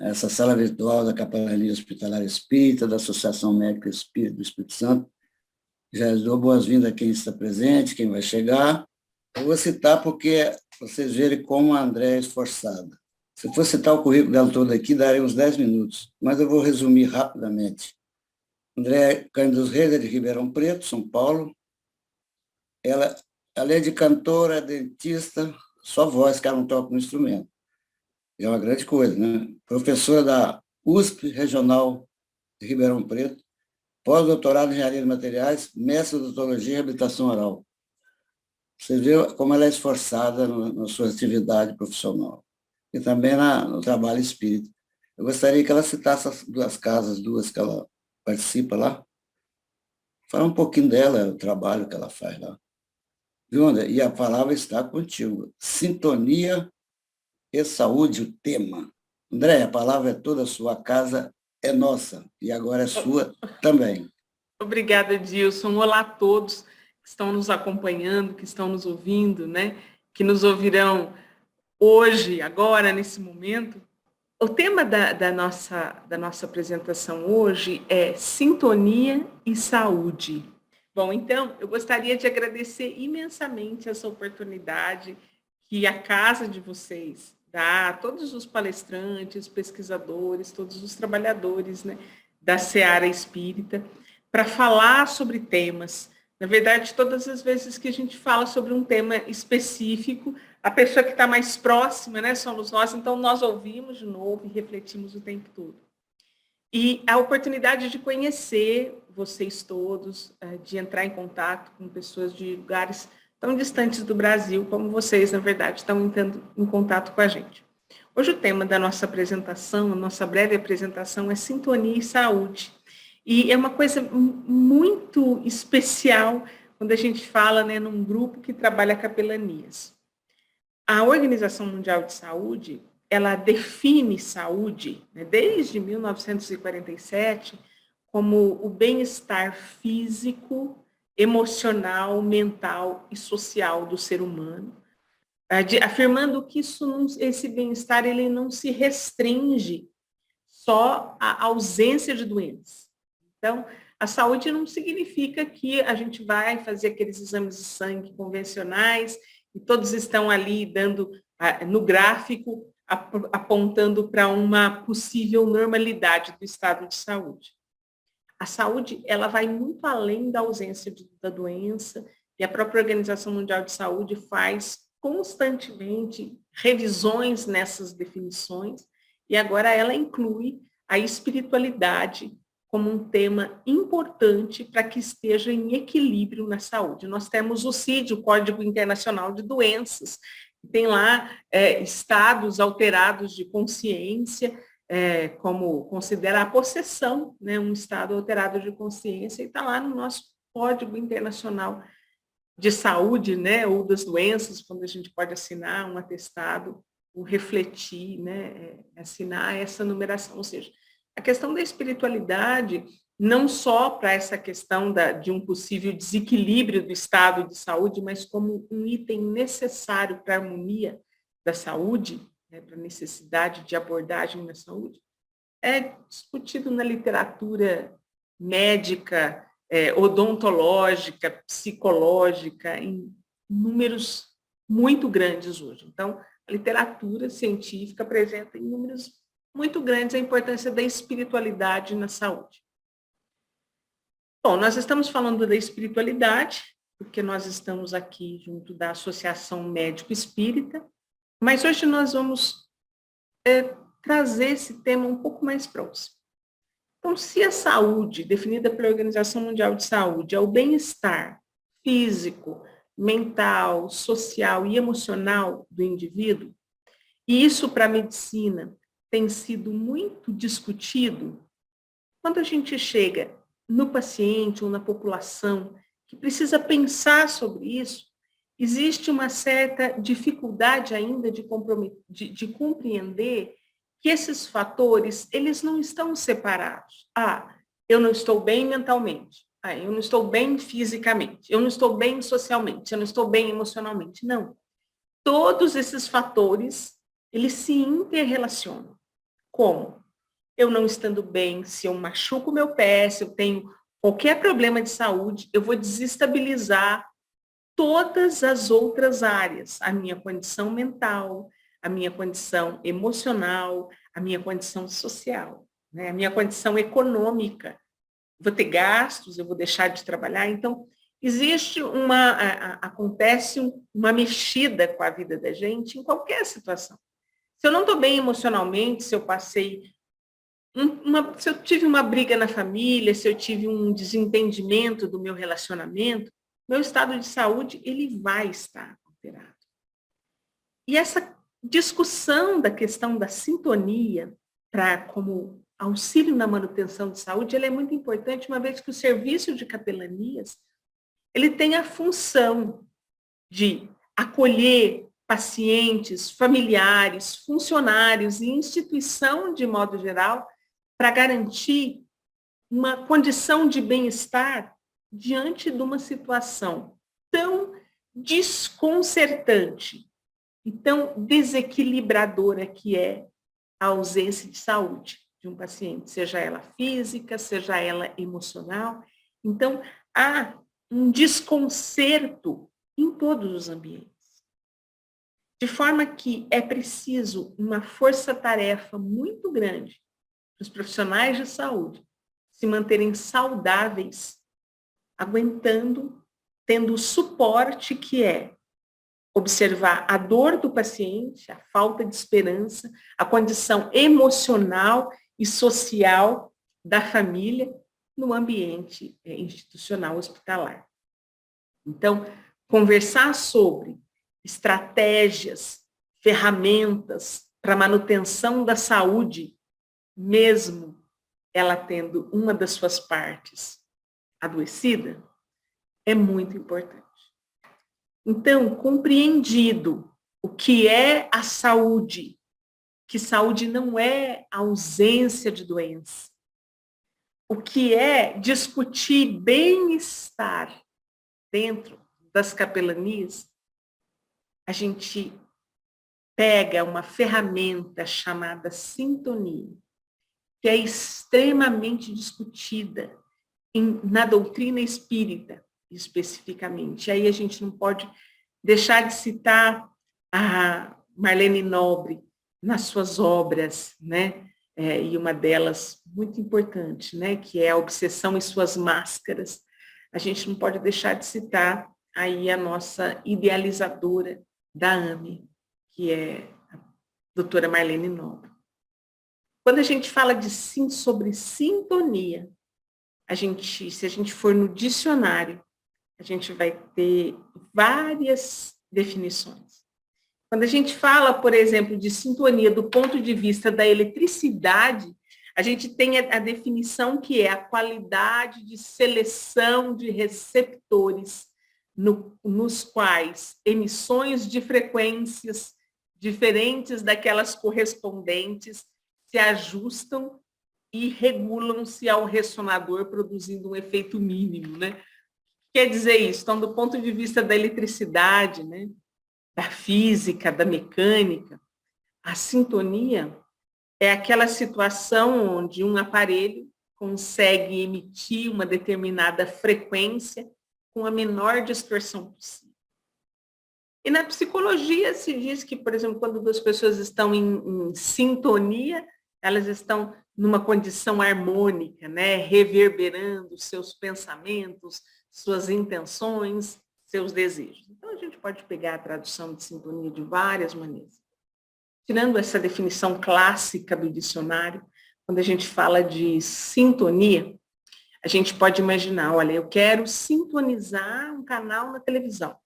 essa sala virtual da Capelania Hospitalar Espírita, da Associação Médica Espírita do Espírito Santo. Já dou boas-vindas a quem está presente, quem vai chegar. Eu vou citar porque vocês verem como a Andréa é esforçada. Se eu for citar o currículo dela todo aqui, daria uns 10 minutos, mas eu vou resumir rapidamente. Andréa Cândido dos Reis é de Ribeirão Preto, São Paulo. Ela, além de cantora, dentista, só voz, que ela não toca no instrumento. É uma grande coisa, né? Professora da USP Regional de Ribeirão Preto, pós-doutorado em Engenharia de Materiais, mestre em Odontologia e Reabilitação Oral. Você vê como ela é esforçada na sua atividade profissional e também no trabalho espírita. Eu gostaria que ela citasse as duas casas, duas que ela participa lá. Fala um pouquinho dela, o trabalho que ela faz lá. Viu, André? E a palavra está contigo. Sintonia e saúde, o tema. André, a palavra é toda sua, a casa é nossa e agora é sua também. Obrigada, Dilson. Olá a todos que estão nos acompanhando, que estão nos ouvindo, né? Que nos ouvirão hoje, agora, nesse momento. O tema da nossa apresentação hoje é sintonia e saúde. Bom, então, eu gostaria de agradecer imensamente essa oportunidade que a casa de vocês dá a todos os palestrantes, pesquisadores, todos os trabalhadores, né, da Seara Espírita, para falar sobre temas. Na verdade, todas as vezes que a gente fala sobre um tema específico, a pessoa que está mais próxima, né, somos nós, então nós ouvimos de novo e refletimos o tempo todo. E a oportunidade de conhecer vocês todos, de entrar em contato com pessoas de lugares tão distantes do Brasil, como vocês, na verdade, estão entrando em contato com a gente. Hoje o tema da nossa apresentação, a nossa breve apresentação, é sintonia e saúde. E é uma coisa muito especial quando a gente fala, né, num grupo que trabalha capelanias. A Organização Mundial de Saúde, ela define saúde, né, desde 1947, como o bem-estar físico, emocional, mental e social do ser humano, afirmando que esse bem-estar ele não se restringe só à ausência de doenças. Então, a saúde não significa que a gente vai fazer aqueles exames de sangue convencionais e todos estão ali dando, no gráfico, apontando para uma possível normalidade do estado de saúde. A saúde, ela vai muito além da ausência da doença e a própria Organização Mundial de Saúde faz constantemente revisões nessas definições e agora ela inclui a espiritualidade como um tema importante para que esteja em equilíbrio na saúde. Nós temos o CID, o Código Internacional de Doenças, que tem lá estados alterados de consciência, como considera a possessão, né, um estado alterado de consciência, e está lá no nosso Código Internacional de Saúde, né, ou das doenças, quando a gente pode assinar um atestado, ou refletir, né, assinar essa numeração, ou seja, a questão da espiritualidade, não só para essa questão de um possível desequilíbrio do estado de saúde, mas como um item necessário para a harmonia da saúde, né, para a necessidade de abordagem na saúde, é discutido na literatura médica, odontológica, psicológica, em números muito grandes hoje. Então, a literatura científica apresenta em números muito grandes a importância da espiritualidade na saúde. Bom, nós estamos falando da espiritualidade, porque nós estamos aqui junto da Associação Médico Espírita, mas hoje nós vamos trazer esse tema um pouco mais próximo. Então, se a saúde, definida pela Organização Mundial de Saúde, é o bem-estar físico, mental, social e emocional do indivíduo, e isso para a medicina tem sido muito discutido, quando a gente chega no paciente ou na população que precisa pensar sobre isso, existe uma certa dificuldade ainda de compreender que esses fatores, eles não estão separados. Eu não estou bem mentalmente. Eu não estou bem fisicamente. Eu não estou bem socialmente. Eu não estou bem emocionalmente. Não. Todos esses fatores, eles se interrelacionam. Como? Eu não estando bem, se eu machuco o meu pé, se eu tenho qualquer problema de saúde, eu vou desestabilizar todas as outras áreas, a minha condição mental, a minha condição emocional, a minha condição social, né? A minha condição econômica. Vou ter gastos, eu vou deixar de trabalhar. Então, existe acontece uma mexida com a vida da gente em qualquer situação. Se eu não estou bem emocionalmente, se eu passei se eu tive uma briga na família, se eu tive um desentendimento do meu relacionamento, meu estado de saúde ele vai estar alterado. E essa discussão da questão da sintonia como auxílio na manutenção de saúde, ela é muito importante, uma vez que o serviço de capelanias ele tem a função de acolher pacientes, familiares, funcionários e instituição de modo geral para garantir uma condição de bem-estar diante de uma situação tão desconcertante e tão desequilibradora que é a ausência de saúde de um paciente, seja ela física, seja ela emocional. Então, há um desconcerto em todos os ambientes. De forma que é preciso uma força-tarefa muito grande para os profissionais de saúde se manterem saudáveis, aguentando, tendo o suporte que é observar a dor do paciente, a falta de esperança, a condição emocional e social da família no ambiente institucional hospitalar. Então, conversar sobre estratégias, ferramentas para manutenção da saúde, mesmo ela tendo uma das suas partes adoecida, é muito importante. Então, compreendido o que é a saúde, que saúde não é ausência de doença, o que é discutir bem-estar dentro das capelanias, a gente pega uma ferramenta chamada sintonia, que é extremamente discutida na doutrina espírita, especificamente. Aí a gente não pode deixar de citar a Marlene Nobre nas suas obras, né? E uma delas muito importante, né? Que é a Obsessão e Suas Máscaras. A gente não pode deixar de citar aí a nossa idealizadora da AME, que é a doutora Marlene Nobre. Quando a gente fala sobre sintonia, se a gente for no dicionário, a gente vai ter várias definições. Quando a gente fala, por exemplo, de sintonia do ponto de vista da eletricidade, a gente tem a definição que é a qualidade de seleção de receptores nos quais emissões de frequências diferentes daquelas correspondentes se ajustam e regulam-se ao ressonador, produzindo um efeito mínimo, né? Quer dizer isso? Então, do ponto de vista da eletricidade, né, da física, da mecânica, a sintonia é aquela situação onde um aparelho consegue emitir uma determinada frequência com a menor distorção possível. E na psicologia se diz que, por exemplo, quando duas pessoas estão em sintonia, elas estão numa condição harmônica, né, reverberando seus pensamentos, suas intenções, seus desejos. Então, a gente pode pegar a tradução de sintonia de várias maneiras. Tirando essa definição clássica do dicionário, quando a gente fala de sintonia, a gente pode imaginar, olha, eu quero sintonizar um canal na televisão.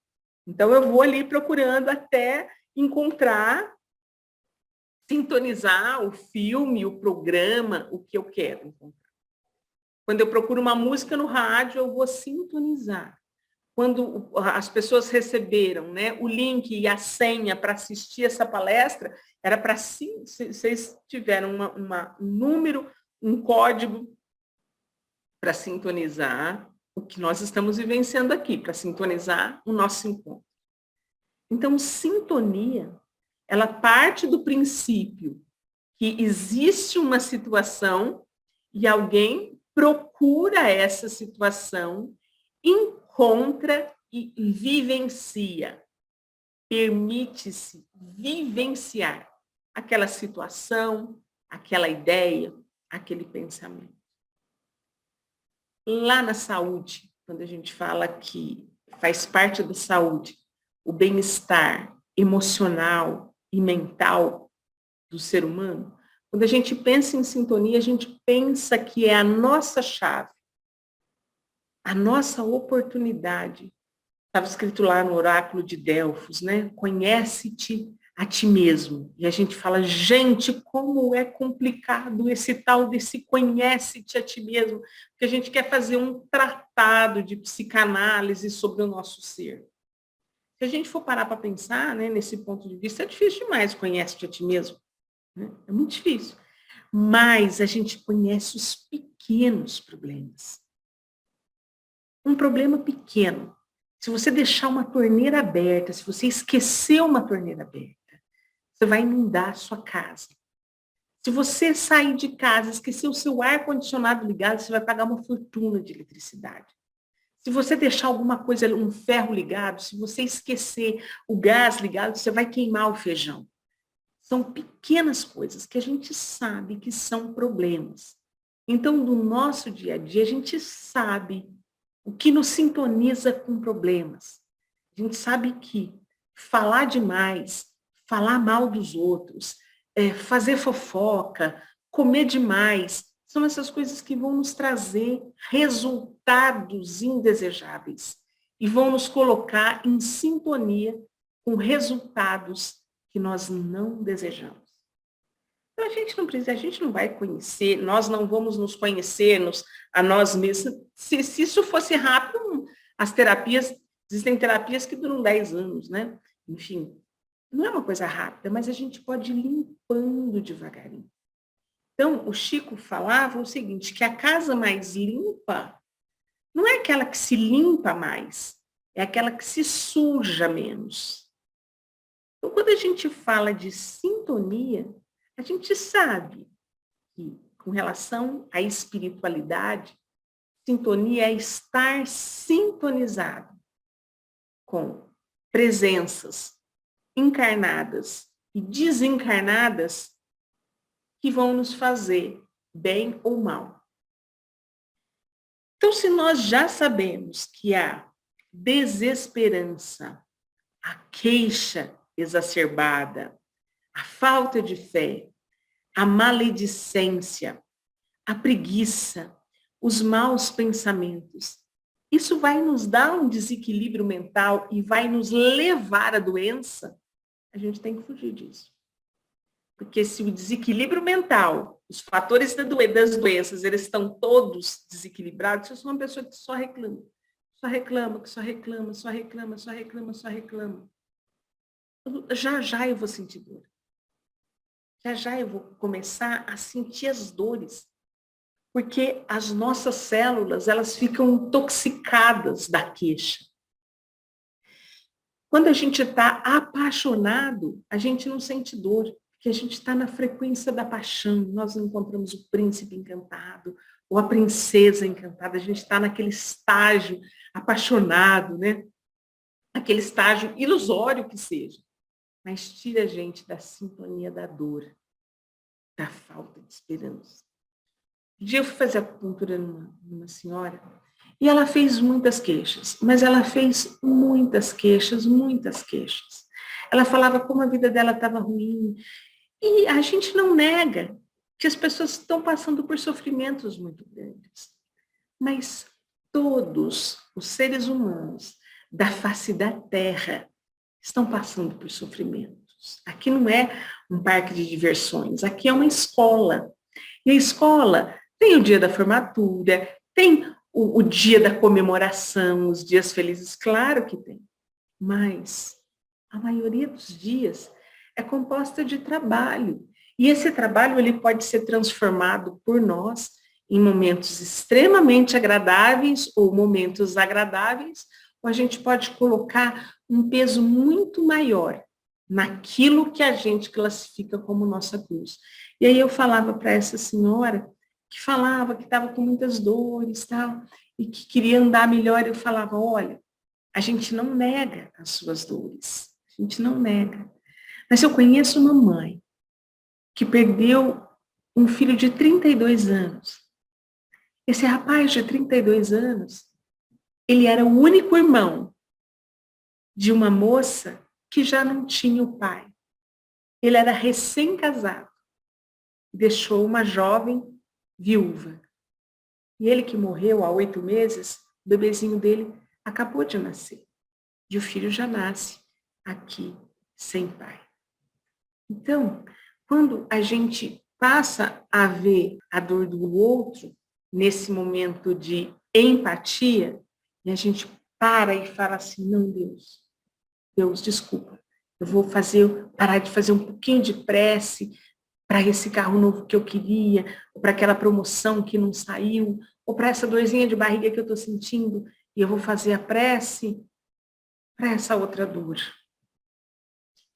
Então, eu vou ali procurando até encontrar, sintonizar o filme, o programa, o que eu quero encontrar. Quando eu procuro uma música no rádio, eu vou sintonizar. Quando as pessoas receberam, né, o link e a senha para assistir essa palestra, era para vocês tiveram um número, um código para sintonizar o que nós estamos vivenciando aqui, para sintonizar o nosso encontro. Então, sintonia, ela parte do princípio que existe uma situação e alguém procura essa situação, encontra e vivencia. Permite-se vivenciar aquela situação, aquela ideia, aquele pensamento. Lá na saúde, quando a gente fala que faz parte da saúde, o bem-estar emocional e mental do ser humano, quando a gente pensa em sintonia, a gente pensa que é a nossa chave, a nossa oportunidade. Estava escrito lá no oráculo de Delfos, né? Conhece-te a ti mesmo. E a gente fala, gente, como é complicado esse tal desse conhece-te a ti mesmo, porque a gente quer fazer um tratado de psicanálise sobre o nosso ser. Se a gente for parar para pensar, né, nesse ponto de vista, é difícil demais conhece-te a ti mesmo. Né? É muito difícil. Mas a gente conhece os pequenos problemas. Um problema pequeno. Se você deixar uma torneira aberta, se você esquecer uma torneira aberta, você vai inundar a sua casa. Se você sair de casa, esquecer o seu ar-condicionado ligado, você vai pagar uma fortuna de eletricidade. Se você deixar alguma coisa, um ferro ligado, se você esquecer o gás ligado, você vai queimar o feijão. São pequenas coisas que a gente sabe que são problemas. Então, no nosso dia a dia, a gente sabe o que nos sintoniza com problemas. A gente sabe que falar demais, falar mal dos outros, fazer fofoca, comer demais, são essas coisas que vão nos trazer resultados indesejáveis e vão nos colocar em sintonia com resultados que nós não desejamos. Então, a gente não vai conhecer, nós não vamos nos conhecer a nós mesmos. Se isso fosse rápido, existem terapias que duram 10 anos, né? Enfim, não é uma coisa rápida, mas a gente pode ir limpando devagarinho. Então, o Chico falava o seguinte, que a casa mais limpa não é aquela que se limpa mais, é aquela que se suja menos. Então, quando a gente fala de sintonia, a gente sabe que, com relação à espiritualidade, sintonia é estar sintonizado com presenças encarnadas e desencarnadas que vão nos fazer bem ou mal. Então, se nós já sabemos que a desesperança, a queixa exacerbada, a falta de fé, a maledicência, a preguiça, os maus pensamentos, isso vai nos dar um desequilíbrio mental e vai nos levar à doença, a gente tem que fugir disso. Porque se o desequilíbrio mental, os fatores das doenças, eles estão todos desequilibrados, eu sou uma pessoa que só reclama, só reclama, que só reclama, só reclama, só reclama, só reclama. Já eu vou sentir dor. Já eu vou começar a sentir as dores. Porque as nossas células, elas ficam intoxicadas da queixa. Quando a gente está apaixonado, a gente não sente dor, porque a gente está na frequência da paixão. Nós encontramos o príncipe encantado, ou a princesa encantada, a gente está naquele estágio apaixonado, né? Aquele estágio ilusório que seja. Mas tira a gente da sintonia da dor, da falta de esperança. Um dia eu fui fazer acupuntura numa senhora e ela fez muitas queixas, mas ela fez muitas queixas, muitas queixas. Ela falava como a vida dela estava ruim. E a gente não nega que as pessoas estão passando por sofrimentos muito grandes. Mas todos os seres humanos da face da Terra estão passando por sofrimentos. Aqui não é um parque de diversões, aqui é uma escola. E a escola tem o dia da formatura, tem o dia da comemoração, os dias felizes, claro que tem. Mas a maioria dos dias é composta de trabalho. E esse trabalho ele pode ser transformado por nós em momentos extremamente agradáveis ou momentos agradáveis, ou a gente pode colocar um peso muito maior naquilo que a gente classifica como nossa cruz. E aí eu falava para essa senhora, que falava que estava com muitas dores, tal, e que queria andar melhor, eu falava, olha, a gente não nega as suas dores, a gente não nega. Mas eu conheço uma mãe que perdeu um filho de 32 anos. Esse rapaz de 32 anos, ele era o único irmão de uma moça que já não tinha o pai. Ele era recém-casado, deixou uma jovem viúva. E ele que morreu há 8 meses, o bebezinho dele acabou de nascer. E o filho já nasce aqui, sem pai. Então, quando a gente passa a ver a dor do outro, nesse momento de empatia, e a gente para e fala assim, não, Deus, desculpa, eu vou parar de fazer um pouquinho de prece para esse carro novo que eu queria, ou para aquela promoção que não saiu, ou para essa dorzinha de barriga que eu estou sentindo, e eu vou fazer a prece para essa outra dor.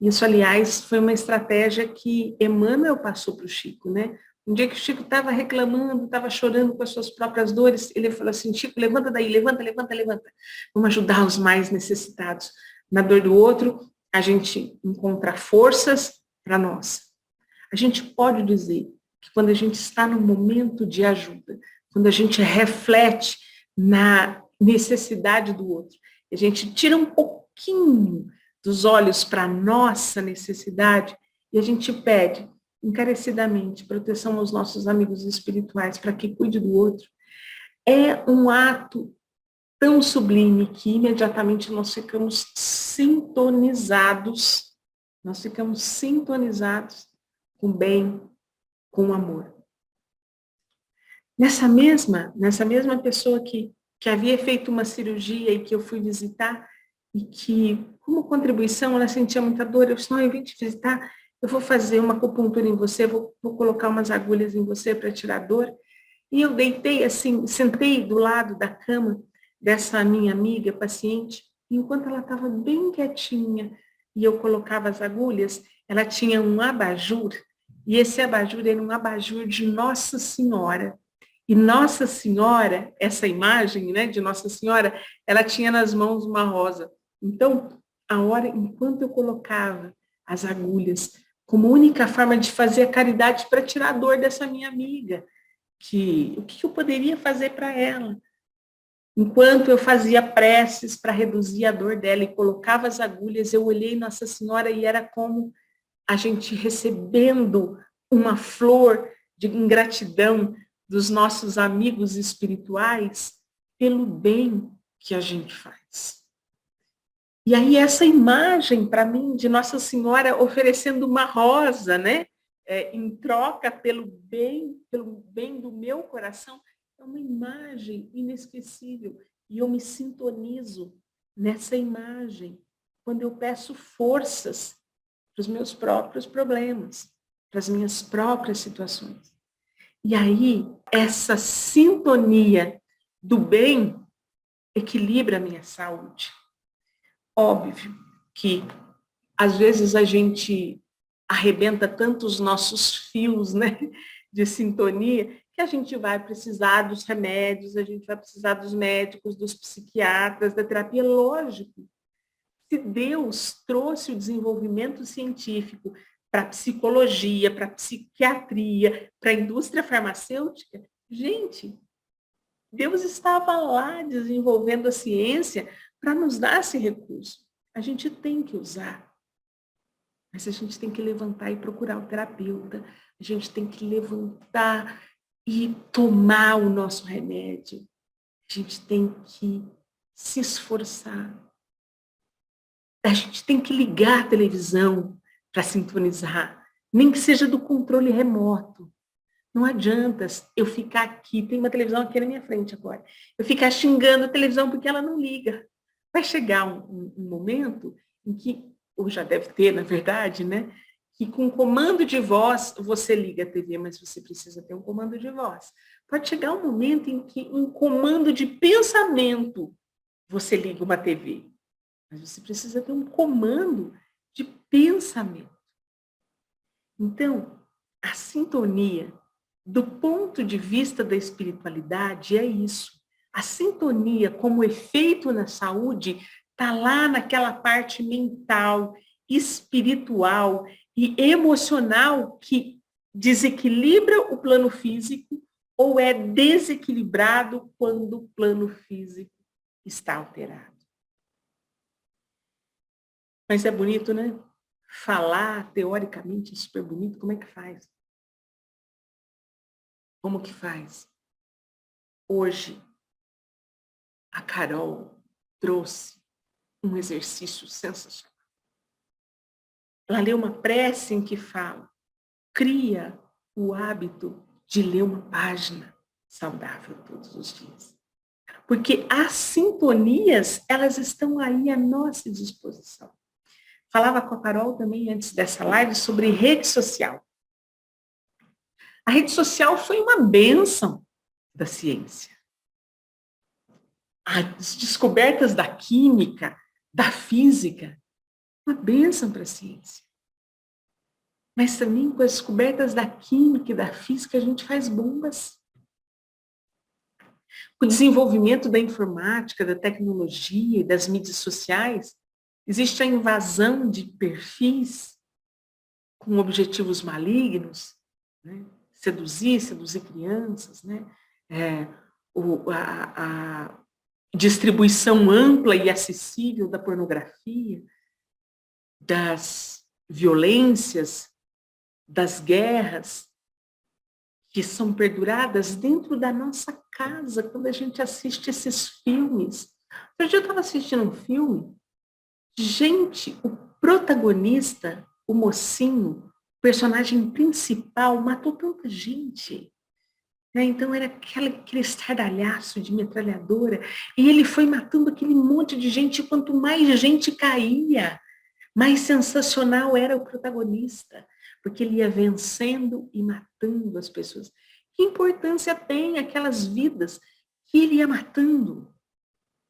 Isso, aliás, foi uma estratégia que Emmanuel passou para o Chico, né? Um dia que o Chico estava reclamando, estava chorando com as suas próprias dores, ele falou assim, Chico, levanta daí, levanta. Vamos ajudar os mais necessitados. Na dor do outro, a gente encontra forças para nós. A gente pode dizer que quando a gente está num momento de ajuda, quando a gente reflete na necessidade do outro, a gente tira um pouquinho dos olhos para a nossa necessidade e a gente pede encarecidamente proteção aos nossos amigos espirituais para que cuide do outro, é um ato tão sublime que imediatamente nós ficamos sintonizados com o bem, com o amor. Nessa mesma pessoa que havia feito uma cirurgia e que eu fui visitar, e que, como contribuição, ela sentia muita dor, eu disse, não, eu vim te visitar, eu vou fazer uma acupuntura em você, vou colocar umas agulhas em você para tirar a dor. E eu deitei assim, sentei do lado da cama dessa minha amiga paciente, e enquanto ela estava bem quietinha, e eu colocava as agulhas, ela tinha um abajur, e esse abajur era um abajur de Nossa Senhora. E Nossa Senhora, essa imagem, né, de Nossa Senhora, ela tinha nas mãos uma rosa. Então, enquanto eu colocava as agulhas, como única forma de fazer a caridade para tirar a dor dessa minha amiga, o que eu poderia fazer para ela? Enquanto eu fazia preces para reduzir a dor dela e colocava as agulhas, eu olhei Nossa Senhora e era como a gente recebendo uma flor de ingratidão dos nossos amigos espirituais pelo bem que a gente faz. E aí essa imagem, para mim, de Nossa Senhora oferecendo uma rosa, né? Em troca pelo bem do meu coração, é uma imagem inesquecível. E eu me sintonizo nessa imagem quando eu peço forças para os meus próprios problemas, para as minhas próprias situações. E aí, essa sintonia do bem equilibra a minha saúde. Óbvio que, às vezes, a gente arrebenta tanto os nossos fios, né, de sintonia, que a gente vai precisar dos remédios, a gente vai precisar dos médicos, dos psiquiatras, da terapia. Lógico, se Deus trouxe o desenvolvimento científico para a psicologia, para a psiquiatria, para a indústria farmacêutica, gente, Deus estava lá desenvolvendo a ciência para nos dar esse recurso. A gente tem que usar. Mas a gente tem que levantar e procurar o terapeuta. A gente tem que levantar e tomar o nosso remédio. A gente tem que se esforçar. A gente tem que ligar a televisão para sintonizar. Nem que seja do controle remoto. Não adianta eu ficar aqui, tem uma televisão aqui na minha frente agora, eu ficar xingando a televisão porque ela não liga. Vai chegar um momento em que, ou já deve ter, na verdade, né, que com comando de voz você liga a TV, mas você precisa ter um comando de voz. Pode chegar um momento em que um comando de pensamento você liga uma TV, mas você precisa ter um comando de pensamento. Então, a sintonia, do ponto de vista da espiritualidade, é isso. A sintonia como efeito na saúde está lá naquela parte mental, espiritual e emocional que desequilibra o plano físico ou é desequilibrado quando o plano físico está alterado. Mas é bonito, né? Falar, teoricamente, é super bonito. Como é que faz? Como que faz? Hoje, a Carol trouxe um exercício sensacional. Ela lê uma prece em que fala, cria o hábito de ler uma página saudável todos os dias. Porque as sintonias, elas estão aí à nossa disposição. Falava com a Carol também antes dessa live sobre rede social. A rede social foi uma bênção da ciência. As descobertas da química, da física, uma bênção para a ciência. Mas também com as descobertas da química e da física, a gente faz bombas. Com o desenvolvimento da informática, da tecnologia e das mídias sociais, existe a invasão de perfis com objetivos malignos, né? Seduzir crianças, né? A distribuição ampla e acessível da pornografia, das violências, das guerras, que são perduradas dentro da nossa casa, quando a gente assiste esses filmes. Outro dia eu estava assistindo um filme, gente, o protagonista, o mocinho, o personagem principal, matou tanta gente. Né? Então era aquele estardalhaço de metralhadora, e ele foi matando aquele monte de gente, e quanto mais gente caía, mais sensacional era o protagonista, porque ele ia vencendo e matando as pessoas. Que importância tem aquelas vidas que ele ia matando?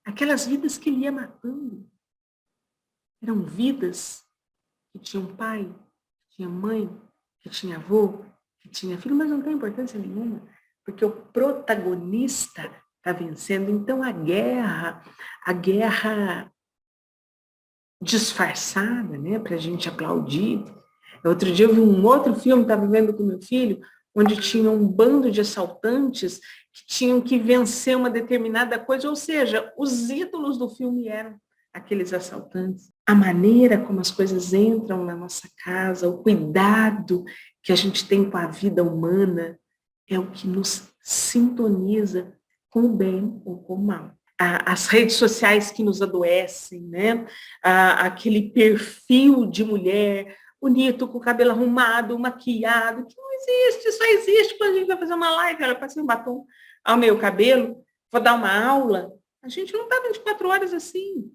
Aquelas vidas que ele ia matando. Eram vidas que tinham pai, que tinha mãe, que tinha avô, que tinha filho, mas não tem importância nenhuma, porque o protagonista está vencendo. Então a guerra disfarçada, né, para a gente aplaudir. Outro dia eu vi um outro filme, estava vendo com meu filho, onde tinha um bando de assaltantes que tinham que vencer uma determinada coisa, ou seja, os ídolos do filme eram aqueles assaltantes. A maneira como as coisas entram na nossa casa, o cuidado que a gente tem com a vida humana, é o que nos sintoniza com o bem ou com o mal. As redes sociais que nos adoecem, né? Aquele perfil de mulher bonito, com o cabelo arrumado, maquiado, que não existe, só existe quando a gente vai fazer uma live, ela passa um batom ao meu cabelo, vou dar uma aula. A gente não está 24 horas assim.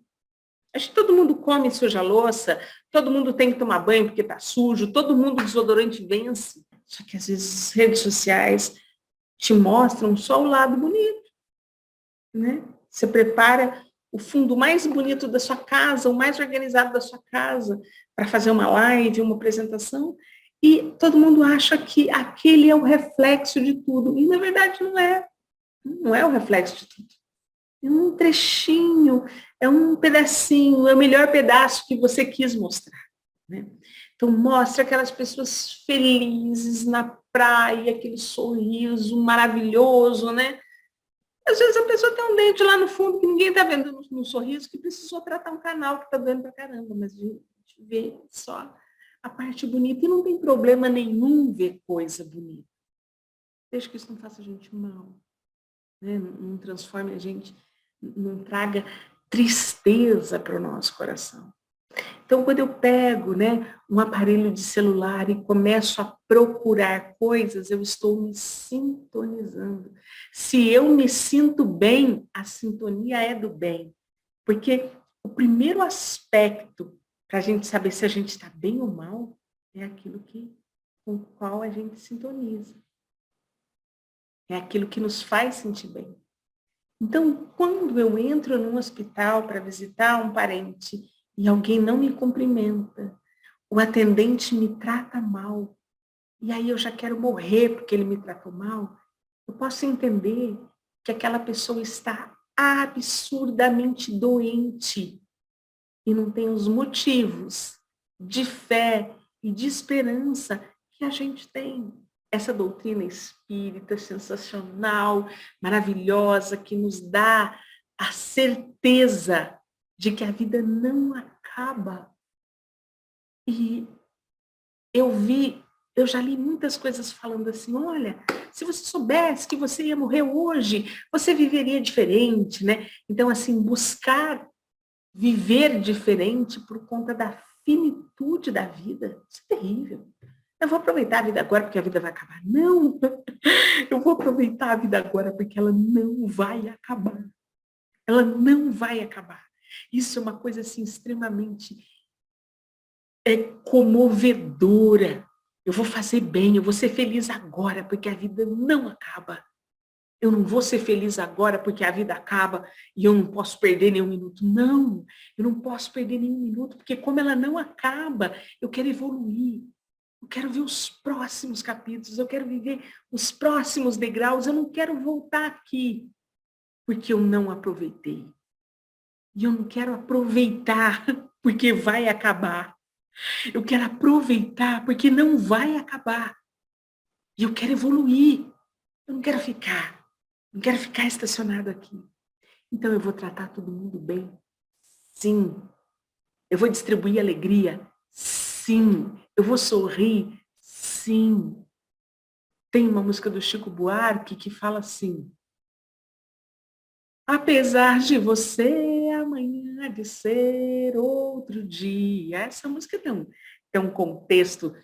Acho que todo mundo come e suja a louça, todo mundo tem que tomar banho porque está sujo, todo mundo desodorante vence. Só que às vezes as redes sociais te mostram só o lado bonito, né? Você prepara o fundo mais bonito da sua casa, o mais organizado da sua casa, para fazer uma live, uma apresentação, e todo mundo acha que aquele é o reflexo de tudo. E, na verdade, não é. Não é o reflexo de tudo. É um trechinho, é um pedacinho, é o melhor pedaço que você quis mostrar. Né? Então, mostra aquelas pessoas felizes na praia, aquele sorriso maravilhoso, né? Às vezes a pessoa tem um dente lá no fundo que ninguém está vendo no sorriso, que precisou tratar um canal que está doendo pra caramba, mas a gente vê só a parte bonita e não tem problema nenhum ver coisa bonita. Desde que isso não faça a gente mal, né? Não transforme a gente, não traga tristeza para o nosso coração. Então, quando eu pego, né, um aparelho de celular e começo a procurar coisas, eu estou me sintonizando. Se eu me sinto bem, a sintonia é do bem. Porque o primeiro aspecto para a gente saber se a gente está bem ou mal é aquilo com o qual a gente sintoniza. É aquilo que nos faz sentir bem. Então, quando eu entro num hospital para visitar um parente e alguém não me cumprimenta, o atendente me trata mal, e aí eu já quero morrer porque ele me tratou mal, eu posso entender que aquela pessoa está absurdamente doente e não tem os motivos de fé e de esperança que a gente tem. Essa doutrina espírita sensacional, maravilhosa, que nos dá a certeza de que a vida não acaba. E eu já li muitas coisas falando assim, olha, se você soubesse que você ia morrer hoje, você viveria diferente, né? Então, assim, buscar viver diferente por conta da finitude da vida, isso é terrível. Eu vou aproveitar a vida agora porque a vida vai acabar. Não, eu vou aproveitar a vida agora porque ela não vai acabar. Ela não vai acabar. Isso é uma coisa assim extremamente comovedora. Eu vou fazer bem, eu vou ser feliz agora porque a vida não acaba. Eu não vou ser feliz agora porque a vida acaba e eu não posso perder nenhum minuto. Não, eu não posso perder nenhum minuto, porque como ela não acaba, eu quero evoluir. Eu quero ver os próximos capítulos, eu quero viver os próximos degraus, eu não quero voltar aqui porque eu não aproveitei. E eu não quero aproveitar porque vai acabar. Eu quero aproveitar porque não vai acabar. E eu quero evoluir. Eu não quero ficar. Não quero ficar estacionado aqui. Então eu vou tratar todo mundo bem? Sim. Eu vou distribuir alegria? Sim. Eu vou sorrir? Sim. Tem uma música do Chico Buarque que fala assim: apesar de você, amanhã há de ser outro dia. Essa música tem um contexto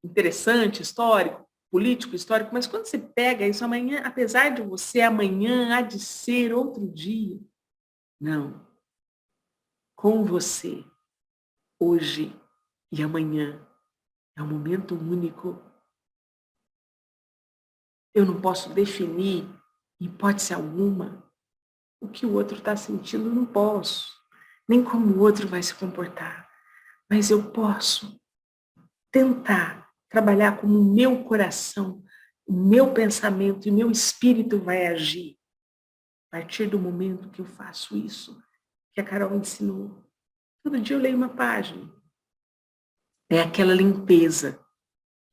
interessante, histórico, político, histórico, mas quando você pega isso, amanhã, apesar de você, amanhã há de ser outro dia. Não. Com você, hoje e amanhã, é um momento único. Eu não posso definir, em hipótese alguma, o que o outro está sentindo, não posso. Nem como o outro vai se comportar. Mas eu posso tentar trabalhar como o meu coração, o meu pensamento e o meu espírito vai agir. A partir do momento que eu faço isso, que a Carol ensinou. Todo dia eu leio uma página. É aquela limpeza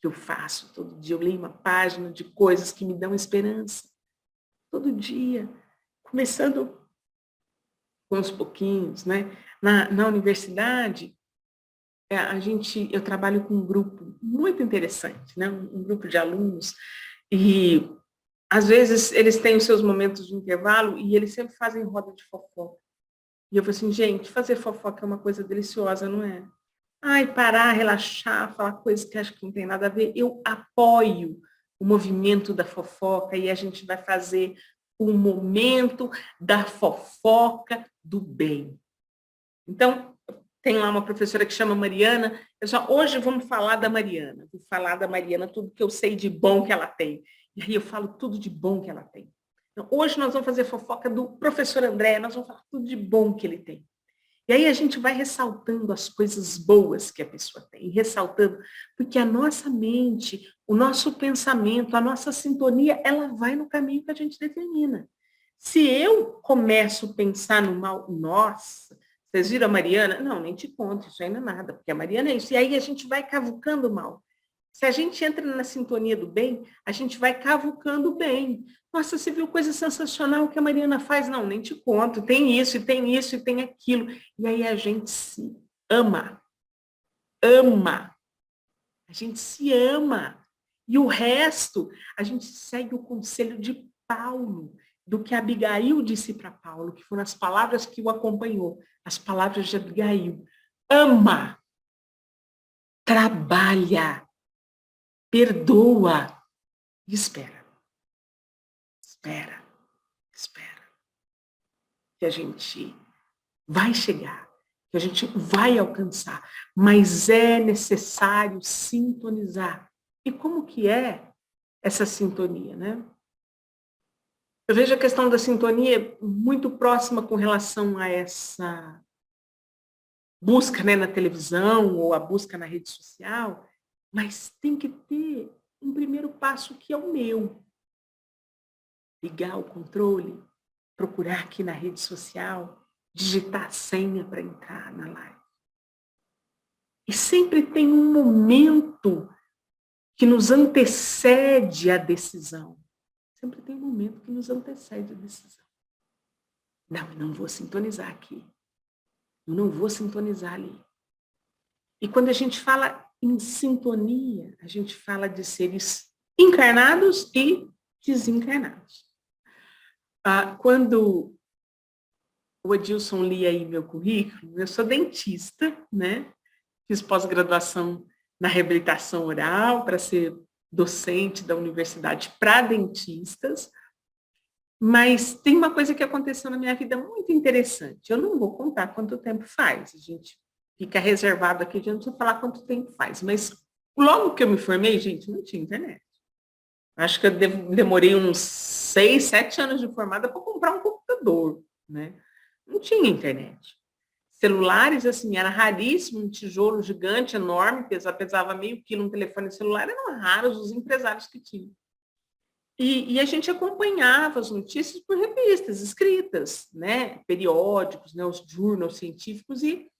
que eu faço. Todo dia eu leio uma página de coisas que me dão esperança. Todo dia. Começando com uns pouquinhos, né? Na universidade, eu trabalho com um grupo muito interessante, né? Um grupo de alunos, e às vezes eles têm os seus momentos de intervalo e eles sempre fazem roda de fofoca. E eu falo assim, gente, fazer fofoca é uma coisa deliciosa, não é? Ai, parar, relaxar, falar coisas que acho que não tem nada a ver. Eu apoio o movimento da fofoca e a gente vai fazer o momento da fofoca do bem. Então, tem lá uma professora que chama Mariana. Hoje vamos falar da Mariana. Vou falar da Mariana, tudo que eu sei de bom que ela tem. E aí eu falo tudo de bom que ela tem. Então, hoje nós vamos fazer fofoca do professor André, nós vamos falar tudo de bom que ele tem. E aí a gente vai ressaltando as coisas boas que a pessoa tem, ressaltando, porque a nossa mente, o nosso pensamento, a nossa sintonia, ela vai no caminho que a gente determina. Se eu começo a pensar no mal, nossa, vocês viram a Mariana? Não, nem te conto, isso ainda é nada, porque a Mariana é isso. E aí a gente vai cavucando o mal. Se a gente entra na sintonia do bem, a gente vai cavucando o bem. Nossa, você viu coisa sensacional que a Mariana faz? Não, nem te conto. Tem isso, e tem isso, e tem aquilo. E aí a gente se ama. Ama. A gente se ama. E o resto, a gente segue o conselho de Paulo, do que Abigail disse para Paulo, que foram as palavras que o acompanhou, as palavras de Abigail. Ama. Trabalha. Perdoa. E espera. Espera. Espera. Que a gente vai chegar, que a gente vai alcançar, mas é necessário sintonizar. E como que é essa sintonia, né? Eu vejo a questão da sintonia muito próxima com relação a busca, né, na televisão ou a busca na rede social, mas tem que ter um primeiro passo que é o meu. Ligar o controle, procurar aqui na rede social, digitar a senha para entrar na live. E sempre tem um momento que nos antecede a decisão. Sempre tem um momento que nos antecede a decisão. Não, eu não vou sintonizar aqui. Eu não vou sintonizar ali. E quando a gente fala em sintonia, a gente fala de seres encarnados e desencarnados. Quando o Adilson lia aí meu currículo, eu sou dentista, né? Fiz pós-graduação na reabilitação oral para ser docente da universidade para dentistas, mas tem uma coisa que aconteceu na minha vida muito interessante. Eu não vou contar quanto tempo faz, a gente fica reservado aqui, a gente não precisa falar quanto tempo faz, mas logo que eu me formei, gente, não tinha internet. Acho que eu demorei uns 6, 7 anos de formada para comprar um computador, né? Não tinha internet. Celulares, assim, era raríssimo, um tijolo gigante, enorme, pesava meio quilo um telefone celular, eram raros os empresários que tinham. E a gente acompanhava as notícias por revistas escritas, né? Periódicos, né? Os jornais científicos, e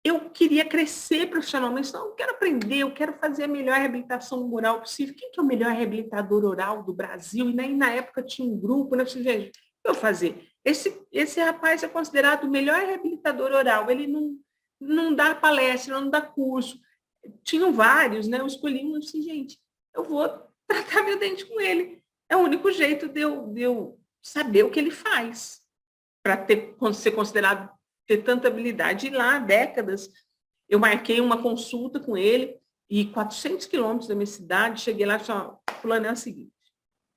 eu queria crescer profissionalmente, então eu quero aprender, eu quero fazer a melhor reabilitação moral possível. Quem que é o melhor reabilitador oral do Brasil? E na época tinha um grupo, né? Eu falei, gente, o que eu vou fazer? Esse rapaz é considerado o melhor reabilitador oral, ele não dá palestra, não dá curso. Tinham vários, né? Eu escolhi um e disse, gente, eu vou tratar meu dente com ele. É o único jeito de eu saber o que ele faz, para ser considerado ter tanta habilidade. E lá, há décadas, eu marquei uma consulta com ele, e 400 quilômetros da minha cidade, cheguei lá e falei, fulano, é o seguinte,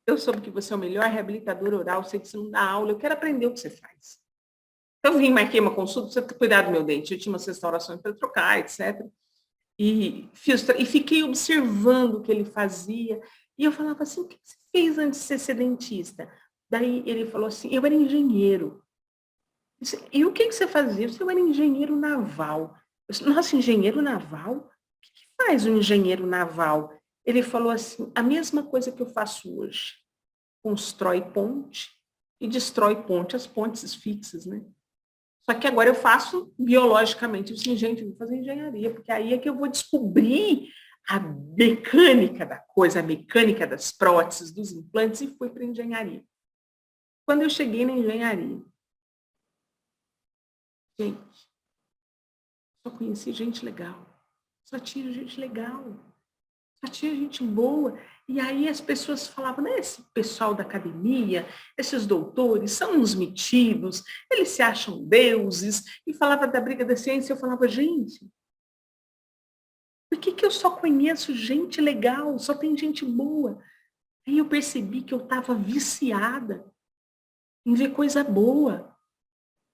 eu soube que você é o melhor reabilitador oral, sei que você não dá aula, eu quero aprender o que você faz. Eu vim, marquei uma consulta, você cuidar do meu dente, eu tinha umas restaurações para trocar, etc. E fiquei observando o que ele fazia, e eu falava assim, o que você fez antes de ser dentista? Daí ele falou assim, eu era engenheiro. E o que você fazia? Eu era engenheiro naval. Eu disse, nossa, engenheiro naval? O que faz um engenheiro naval? Ele falou assim, a mesma coisa que eu faço hoje. Constrói ponte e destrói ponte, as pontes fixas, né? Só que agora eu faço biologicamente. Eu disse, gente, eu vou fazer engenharia, porque aí é que eu vou descobrir a mecânica da coisa, a mecânica das próteses, dos implantes, e fui para a engenharia. Quando eu cheguei na engenharia, gente, só conheci gente legal. Só tinha gente legal. Só tinha gente boa. E aí as pessoas falavam, né, esse pessoal da academia, esses doutores, são uns metidos, eles se acham deuses, e falava da briga da ciência, eu falava, gente, por que eu só conheço gente legal, só tem gente boa? Aí eu percebi que eu estava viciada em ver coisa boa.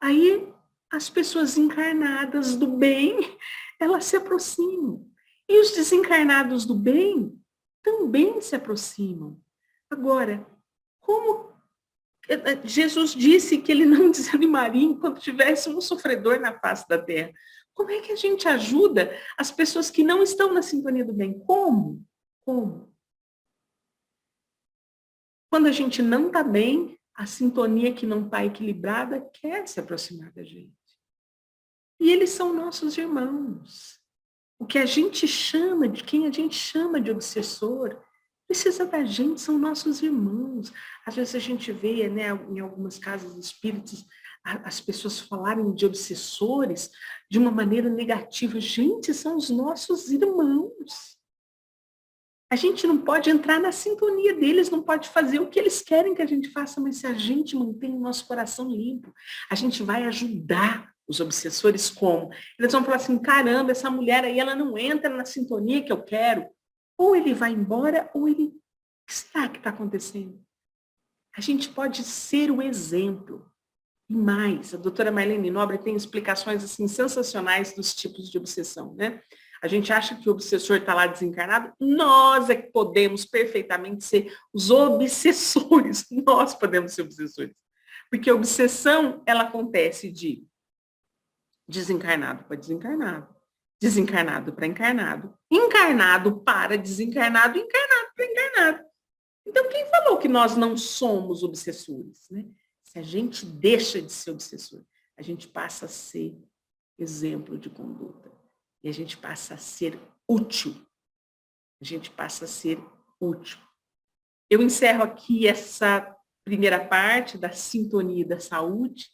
Aí as pessoas encarnadas do bem, elas se aproximam. E os desencarnados do bem também se aproximam. Agora, como Jesus disse que ele não desanimaria enquanto tivesse um sofredor na face da terra, como é que a gente ajuda as pessoas que não estão na sintonia do bem? Como? Como? Quando a gente não está bem, a sintonia que não está equilibrada quer se aproximar da gente. E eles são nossos irmãos. O que a gente chama, de quem a gente chama de obsessor, precisa da gente, são nossos irmãos. Às vezes a gente vê, né, em algumas casas espíritas, as pessoas falarem de obsessores de uma maneira negativa. Gente, são os nossos irmãos. A gente não pode entrar na sintonia deles, não pode fazer o que eles querem que a gente faça, mas se a gente mantém o nosso coração limpo, a gente vai ajudar os obsessores como? Eles vão falar assim, caramba, essa mulher aí, ela não entra na sintonia que eu quero. Ou ele vai embora, ou ele... O que será que está acontecendo? A gente pode ser o exemplo. E mais, a doutora Marlene Nobre tem explicações assim sensacionais dos tipos de obsessão, né? A gente acha que o obsessor está lá desencarnado, nós é que podemos perfeitamente ser os obsessores, nós podemos ser obsessores. Porque a obsessão, ela acontece de desencarnado para desencarnado, desencarnado para encarnado, encarnado para desencarnado, encarnado para encarnado. Então, quem falou que nós não somos obsessores, né? Se a gente deixa de ser obsessor, a gente passa a ser exemplo de conduta. E a gente passa a ser útil. A gente passa a ser útil. Eu encerro aqui essa primeira parte da sintonia da saúde,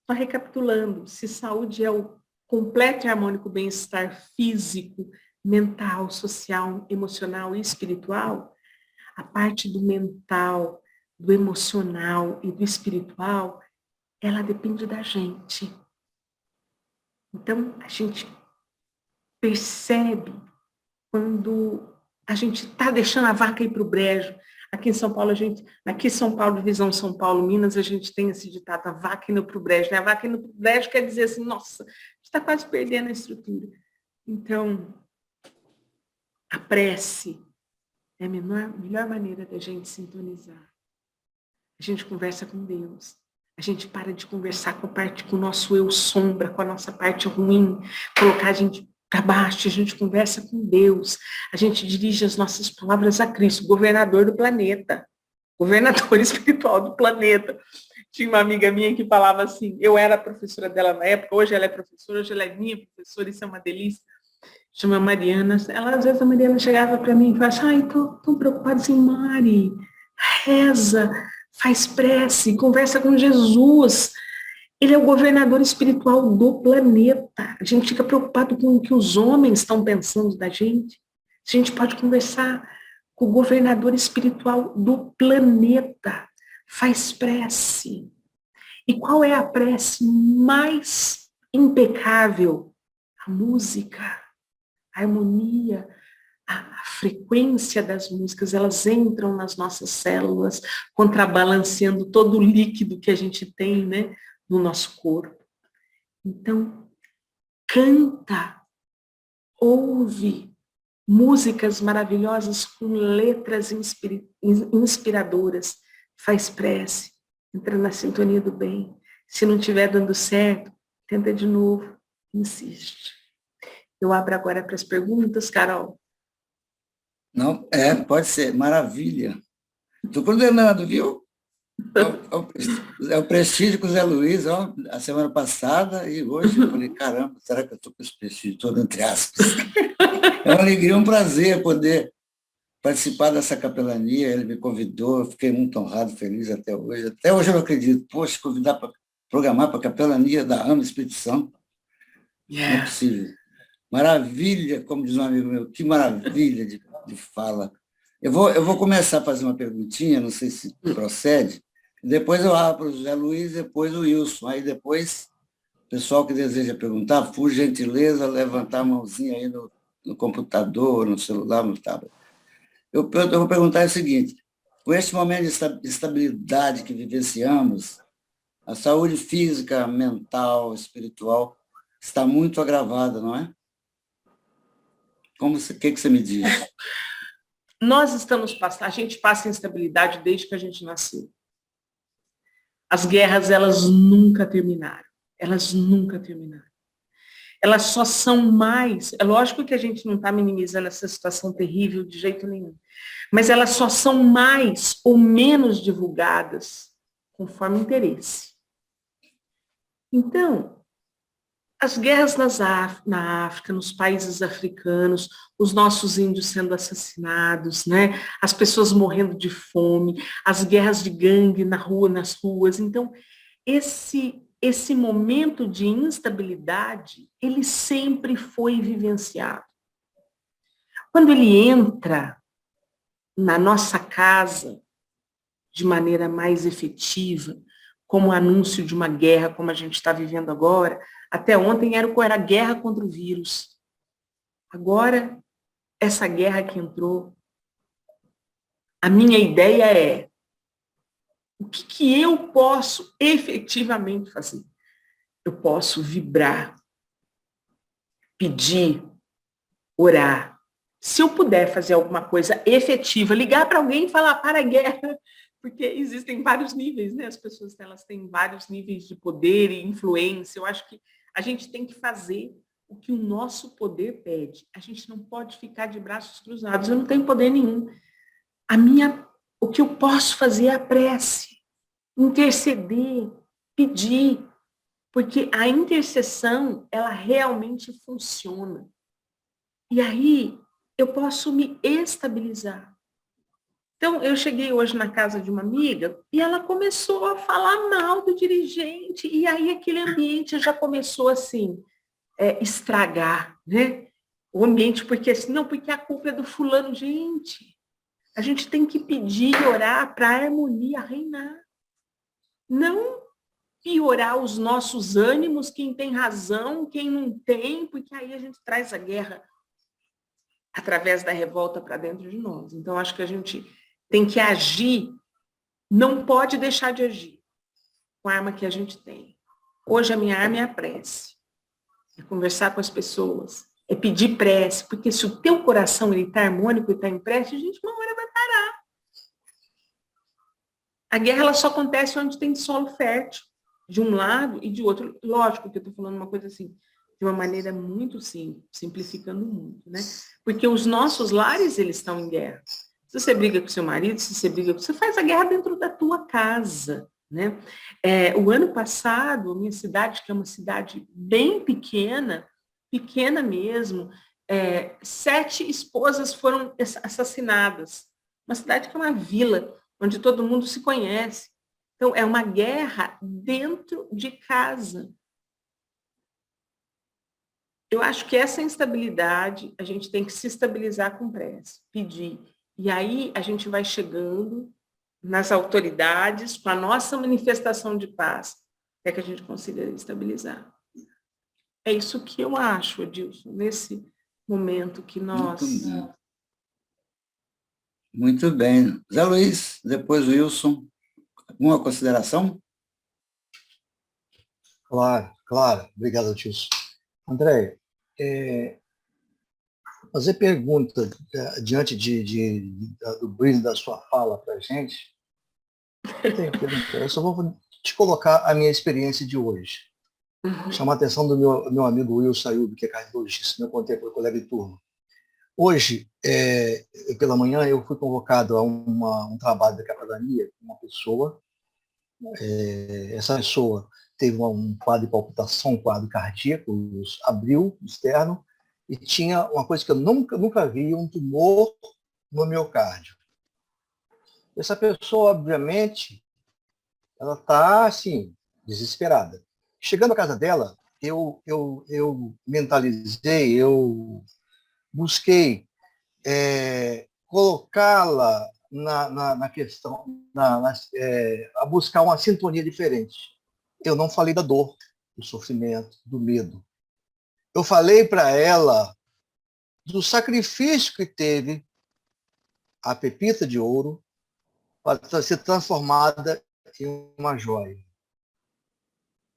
só recapitulando, se saúde é o completo e harmônico bem-estar físico, mental, social, emocional e espiritual, a parte do mental, do emocional e do espiritual, ela depende da gente. Então, a gente percebe quando a gente está deixando a vaca ir para o brejo. Aqui em São Paulo, aqui em São Paulo, divisão São Paulo, Minas, a gente tem esse ditado, a vaca indo para o brejo. Né? A vaca indo para o brejo quer dizer assim, nossa, a gente está quase perdendo a estrutura. Então, a prece é a melhor maneira da gente sintonizar. A gente conversa com Deus. A gente para de conversar com o nosso eu sombra, com a nossa parte ruim, colocar a gente para baixo, a gente conversa com Deus. A gente dirige as nossas palavras a Cristo, governador do planeta, governador espiritual do planeta. Tinha uma amiga minha que falava assim, eu era professora dela na época, hoje ela é professora, hoje ela é minha professora, isso é uma delícia. Chama Mariana, às vezes a Mariana chegava para mim e falava assim, ai, tô preocupada assim, Mari, reza, faz prece, conversa com Jesus. Ele é o governador espiritual do planeta. A gente fica preocupado com o que os homens estão pensando da gente. A gente pode conversar com o governador espiritual do planeta. Faz prece. E qual é a prece mais impecável? A música, a harmonia, a frequência das músicas, elas entram nas nossas células, contrabalanceando todo o líquido que a gente tem, né, no nosso corpo. Então, canta, ouve músicas maravilhosas com letras inspiradoras, faz prece, entra na sintonia do bem. Se não estiver dando certo, tenta de novo, insiste. Eu abro agora para as perguntas, Carol. Não, pode ser, maravilha. Estou coordenando, viu? É o prestígio com o Zé Luiz, ó, a semana passada e hoje eu falei, caramba, será que eu estou com esse prestígio todo entre aspas? É uma alegria, um prazer poder participar dessa capelania, ele me convidou, eu fiquei muito honrado, feliz até hoje. Até hoje eu não acredito, poxa, convidar para programar para a capelania da AMA Espírito Santo, não é possível. Maravilha, como diz um amigo meu, que maravilha de fala. Eu vou começar a fazer uma perguntinha, não sei se procede, depois eu abro para o José Luiz, depois o Wilson, aí depois, o pessoal que deseja perguntar, por gentileza, levantar a mãozinha aí no computador, no celular, no tablet. Eu vou perguntar o seguinte, com este momento de estabilidade que vivenciamos, a saúde física, mental, espiritual, está muito agravada, não é? O que você me diz? Nós estamos passando, a gente passa instabilidade desde que a gente nasceu. As guerras, elas nunca terminaram. Elas nunca terminaram. Elas só são mais, é lógico que a gente não está minimizando essa situação terrível de jeito nenhum, mas elas só são mais ou menos divulgadas conforme interesse. Então, as guerras na África, nos países africanos, os nossos índios sendo assassinados, né? As pessoas morrendo de fome, as guerras de gangue nas ruas. Então, esse momento de instabilidade, ele sempre foi vivenciado. Quando ele entra na nossa casa de maneira mais efetiva, como anúncio de uma guerra, como a gente está vivendo agora, até ontem era guerra contra o vírus. Agora, essa guerra que entrou, a minha ideia é o que eu posso efetivamente fazer? Eu posso vibrar, pedir, orar. Se eu puder fazer alguma coisa efetiva, ligar para alguém e falar para a guerra, porque existem vários níveis, né? As pessoas elas têm vários níveis de poder e influência. Eu acho que A gente tem que fazer o que o nosso poder pede. A gente não pode ficar de braços cruzados. Eu não tenho poder nenhum. O que eu posso fazer é a prece, interceder, pedir, porque a intercessão, ela realmente funciona. E aí eu posso me estabilizar. Então, eu cheguei hoje na casa de uma amiga e ela começou a falar mal do dirigente, e aí aquele ambiente já começou assim, estragar, né? O ambiente, porque assim, não, porque a culpa é do fulano. Gente, a gente tem que pedir e orar para a harmonia reinar. Não piorar os nossos ânimos, quem tem razão, quem não tem, porque aí a gente traz a guerra através da revolta para dentro de nós. Então, acho que a gente tem que agir, não pode deixar de agir com a arma que a gente tem. Hoje a minha arma é a prece, é conversar com as pessoas, é pedir prece, porque se o teu coração está harmônico e está em prece, a gente uma hora vai parar. A guerra ela só acontece onde tem solo fértil, de um lado e de outro. Lógico que eu estou falando uma coisa assim, de uma maneira muito simples, simplificando muito, né? Porque os nossos lares, eles estão em guerra. Se você briga com seu marido, se você briga com... Você faz a guerra dentro da tua casa, né? O ano passado, a minha cidade, que é uma cidade bem pequena, pequena mesmo, 7 esposas foram assassinadas. Uma cidade que é uma vila, onde todo mundo se conhece. Então, é uma guerra dentro de casa. Eu acho que essa instabilidade, a gente tem que se estabilizar com prece, pedir. E aí a gente vai chegando nas autoridades com a nossa manifestação de paz, até que a gente consiga estabilizar. É isso que eu acho, Edilson, nesse momento que nós... Muito bem. Zé Luiz, depois o Wilson. Alguma consideração? Claro. Obrigado, Tilson. André, fazer pergunta diante do brilho da sua fala para a gente, eu só vou te colocar a minha experiência de hoje. Chamar a atenção do meu amigo Wilson Ayub, que é cardiologista, meu contei para o colega de turno. Hoje, pela manhã, eu fui convocado a um trabalho da capelania com uma pessoa. Essa pessoa teve um quadro de palpitação, um quadro cardíaco, abriu o externo e tinha uma coisa que eu nunca vi, um tumor no miocárdio. Essa pessoa, obviamente, ela está, assim, desesperada. Chegando à casa dela, eu mentalizei, eu busquei colocá-la na questão, a buscar uma sintonia diferente. Eu não falei da dor, do sofrimento, do medo. Eu falei para ela do sacrifício que teve a pepita de ouro para ser transformada em uma joia.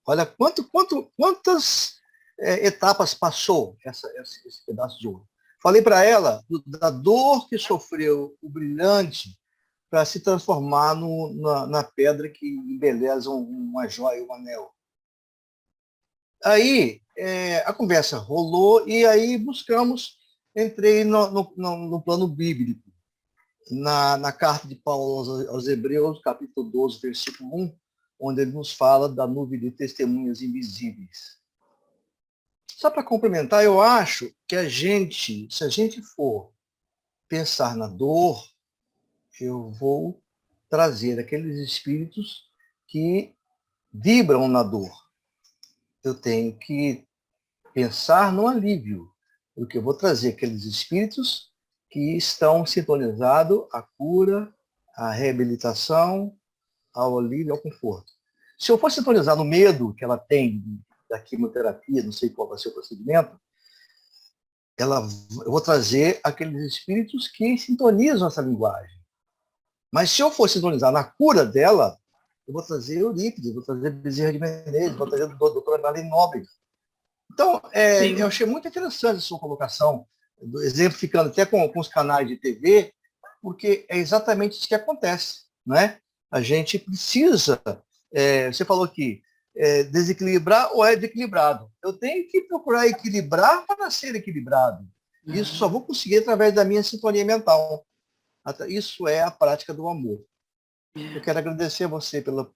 Olha quantas etapas passou esse pedaço de ouro. Falei para ela da dor que sofreu o brilhante para se transformar na pedra que embeleza uma joia, um anel. Aí a conversa rolou e aí entrei no plano bíblico, na carta de Paulo aos Hebreus, capítulo 12, versículo 1, onde ele nos fala da nuvem de testemunhas invisíveis. Só para complementar, eu acho que se a gente for pensar na dor, eu vou trazer aqueles espíritos que vibram na dor. Eu tenho que pensar no alívio, porque eu vou trazer aqueles espíritos que estão sintonizados à cura, à reabilitação, ao alívio, ao conforto. Se eu for sintonizar no medo que ela tem da quimioterapia, não sei qual vai ser o procedimento, eu vou trazer aqueles espíritos que sintonizam essa linguagem. Mas se eu for sintonizar na cura dela, eu vou trazer Eurípides, vou trazer Bezerra de Menezes, vou trazer o doutor Marlene Nóbrega. Então, eu achei muito interessante a sua colocação, exemplificando até com os canais de TV, porque é exatamente isso que acontece, né? A gente precisa, você falou que desequilibrar ou é desequilibrado. Eu tenho que procurar equilibrar para ser equilibrado. Isso só vou conseguir através da minha sintonia mental. Isso é a prática do amor. Eu quero agradecer a você pela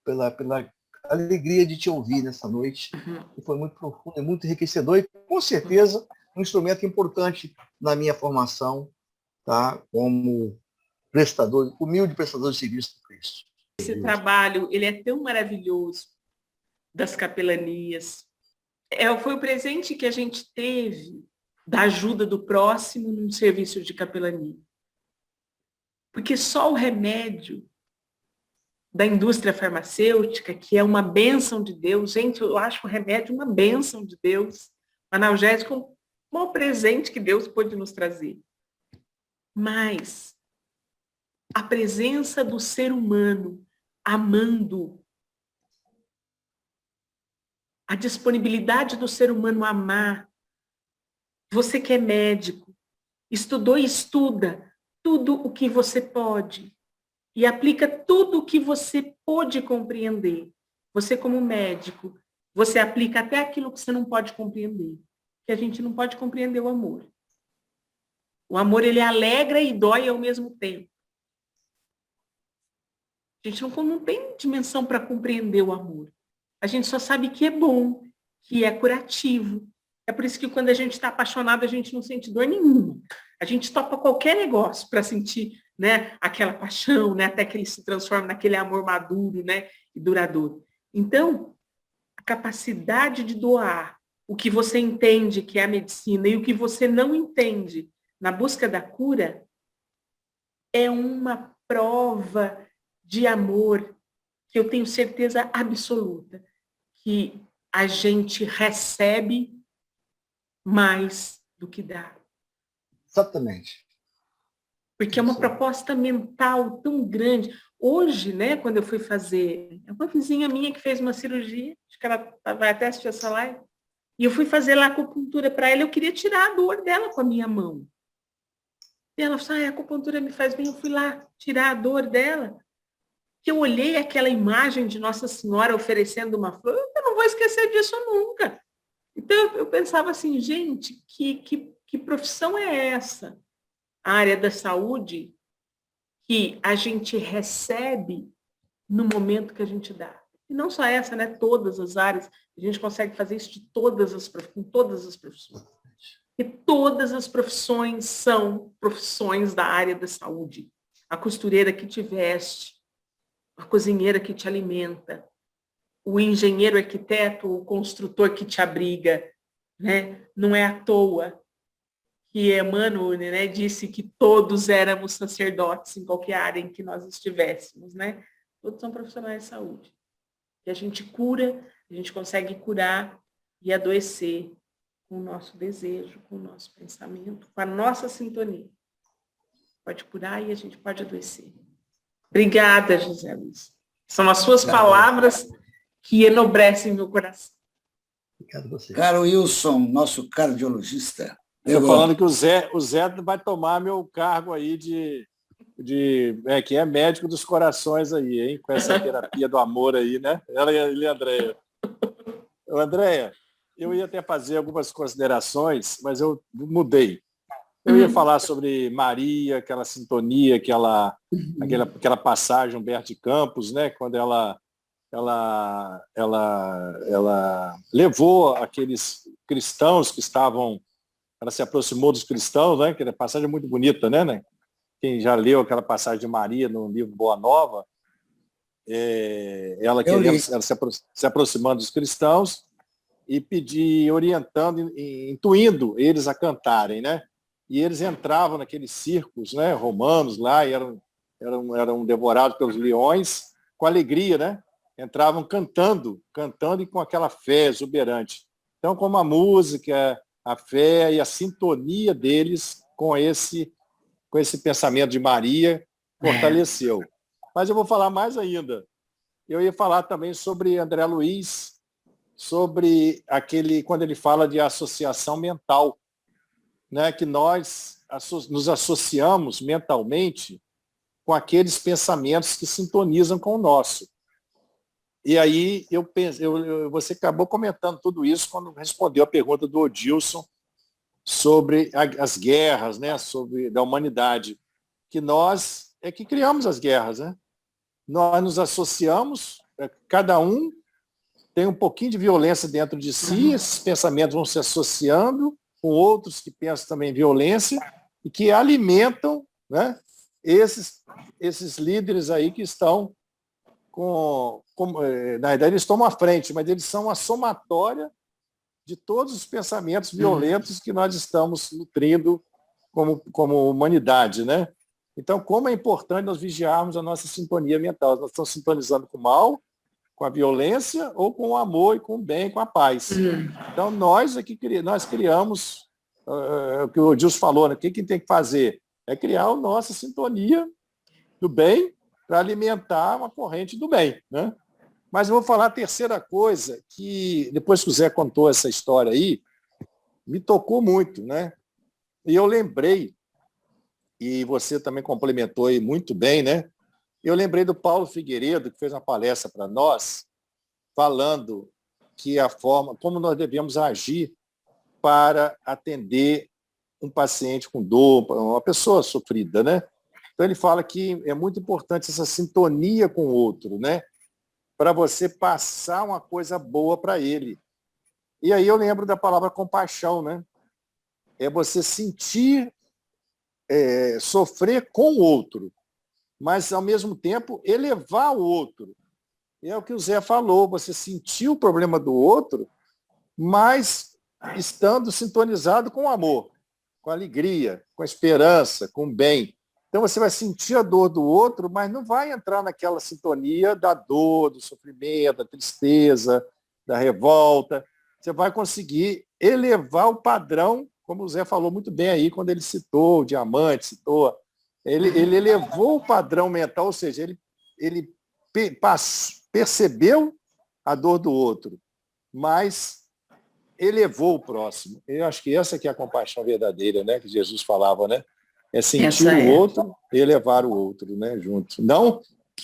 alegria de te ouvir nessa noite, que foi muito profundo, e muito enriquecedor e, com certeza, um instrumento importante na minha formação, tá? Como humilde prestador de serviço do Cristo. Esse trabalho, ele é tão maravilhoso, das capelanias. Foi o presente que a gente teve da ajuda do próximo num serviço de capelania. Porque só o remédio da indústria farmacêutica, que é uma bênção de Deus, gente, eu acho o remédio uma bênção de Deus, o analgésico um bom presente que Deus pôde nos trazer. Mas a presença do ser humano amando, a disponibilidade do ser humano amar. Você que é médico, estudou e estuda tudo o que você pode e aplica tudo o que você pôde compreender. Você como médico, você aplica até aquilo que você não pode compreender, que a gente não pode compreender o amor. O amor, ele alegra e dói ao mesmo tempo. A gente não tem dimensão para compreender o amor. A gente só sabe que é bom, que é curativo. É por isso que quando a gente está apaixonado, a gente não sente dor nenhuma. A gente topa qualquer negócio para sentir, né, aquela paixão, né, até que ele se transforme naquele amor maduro, né, e duradouro. Então, a capacidade de doar o que você entende que é a medicina e o que você não entende na busca da cura é uma prova de amor que eu tenho certeza absoluta que a gente recebe mais do que dá. Exatamente. Porque é uma proposta mental tão grande. Hoje, né, quando eu fui fazer, uma vizinha minha que fez uma cirurgia, acho que ela vai até assistir essa live, e eu fui fazer lá a acupuntura para ela, eu queria tirar a dor dela com a minha mão. E ela falou, a acupuntura me faz bem, eu fui lá tirar a dor dela. Que eu olhei aquela imagem de Nossa Senhora oferecendo uma flor, eu não vou esquecer disso nunca. Então, eu pensava assim, gente, que profissão é essa? A área da saúde que a gente recebe no momento que a gente dá. E não só essa, né? Todas as áreas. A gente consegue fazer isso com todas as profissões. E todas as profissões são profissões da área da saúde. A costureira que te veste, a cozinheira que te alimenta, o engenheiro arquiteto, o construtor que te abriga, né? Não é à toa que Emmanuel, né, disse que todos éramos sacerdotes em qualquer área em que nós estivéssemos, né? Todos são profissionais de saúde. E a gente cura, a gente consegue curar e adoecer com o nosso desejo, com o nosso pensamento, com a nossa sintonia. Pode curar e a gente pode adoecer. Obrigada, José Luiz. São as suas palavras que enobrecem meu coração. Obrigado a você. Caro Wilson, nosso cardiologista. Estou falando que o Zé vai tomar meu cargo aí que é médico dos corações aí, hein? Com essa terapia do amor aí, né? Ela e a Andréia. Andréia, eu ia até fazer algumas considerações, mas eu mudei. Eu ia falar sobre Maria, aquela sintonia, aquela passagem Humberto de Campos, né? Quando ela levou aqueles cristãos que estavam, ela se aproximou dos cristãos, né? Que a passagem é muito bonita, né? Quem já leu aquela passagem de Maria no livro Boa Nova, ela se aproximando dos cristãos e orientando, intuindo eles a cantarem, né? E eles entravam naqueles circos, né, romanos lá, e eram devorados pelos leões, com alegria, né? Entravam cantando e com aquela fé exuberante. Então, como a música, a fé e a sintonia deles com esse pensamento de Maria fortaleceu. Mas eu vou falar mais ainda. Eu ia falar também sobre André Luiz, sobre quando ele fala de associação mental, né, que nós nos associamos mentalmente com aqueles pensamentos que sintonizam com o nosso. E aí eu penso, você acabou comentando tudo isso quando respondeu a pergunta do Odilson sobre as guerras, né, sobre da humanidade, que nós é que criamos as guerras, né? Nós nos associamos, cada um tem um pouquinho de violência dentro de si, esses pensamentos vão se associando com outros que pensam também em violência e que alimentam, né, esses líderes aí que estão na verdade eles tomam a frente, mas eles são a somatória de todos os pensamentos violentos que nós estamos nutrindo como humanidade, né? Então, como é importante nós vigiarmos a nossa sintonia mental. Nós estamos sintonizando com o mal, com a violência, ou com o amor e com o bem, com a paz. Então, nós criamos o que o Odilson falou, né? O que tem que fazer? É criar a nossa sintonia do bem para alimentar uma corrente do bem, né? Mas eu vou falar a terceira coisa, que depois que o Zé contou essa história aí, me tocou muito, né? E eu lembrei, e você também complementou aí muito bem, né? Eu lembrei do Paulo Figueiredo, que fez uma palestra para nós, falando que a forma, como nós devemos agir para atender um paciente com dor, uma pessoa sofrida, né? Então ele fala que é muito importante essa sintonia com o outro, né? Para você passar uma coisa boa para ele. E aí eu lembro da palavra compaixão, né? É você sentir, sofrer com o outro, mas, ao mesmo tempo, elevar o outro. E é o que o Zé falou, você sentir o problema do outro, mas estando sintonizado com o amor, com a alegria, com a esperança, com o bem. Então, você vai sentir a dor do outro, mas não vai entrar naquela sintonia da dor, do sofrimento, da tristeza, da revolta. Você vai conseguir elevar o padrão, como o Zé falou muito bem aí, quando ele citou o diamante, citou. Ele elevou o padrão mental, ou seja, ele percebeu a dor do outro, mas elevou o próximo. Eu acho que essa que é a compaixão verdadeira, né, que Jesus falava, né? É sentir o outro e elevar o outro, né, junto. Não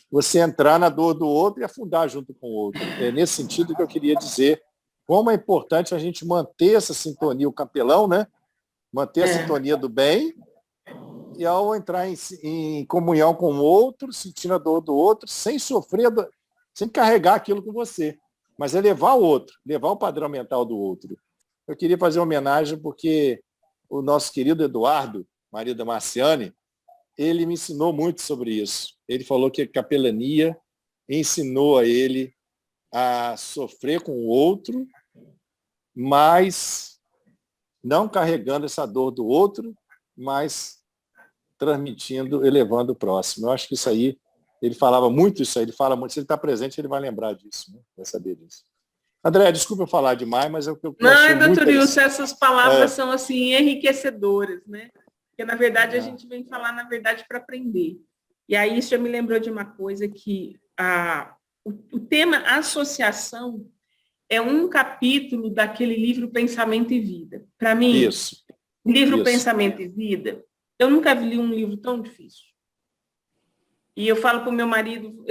você entrar na dor do outro e afundar junto com o outro. É nesse sentido que eu queria dizer como é importante a gente manter essa sintonia, o capelão, né? Manter a sintonia do bem, e ao entrar em comunhão com o outro, sentindo a dor do outro, sem sofrer, sem carregar aquilo com você, mas é levar o outro, levar o padrão mental do outro. Eu queria fazer uma homenagem porque o nosso querido Eduardo, marido da Marciane, ele me ensinou muito sobre isso. Ele falou que a capelania ensinou a ele a sofrer com o outro, mas não carregando essa dor do outro, mas transmitindo, elevando o próximo. Eu acho que isso aí, ele falava muito isso aí, ele fala muito, se ele está presente, ele vai lembrar disso, né? Vai saber disso. André, desculpa eu falar demais, mas é o que eu achei muito... Não, doutor Wilson, essas palavras são, assim, enriquecedoras, né? Porque, na verdade, a gente vem falar, na verdade, para aprender. E aí isso já me lembrou de uma coisa que o tema associação é um capítulo daquele livro Pensamento e Vida. Para mim, o livro Pensamento e Vida, eu nunca li um livro tão difícil. E eu falo para o meu marido,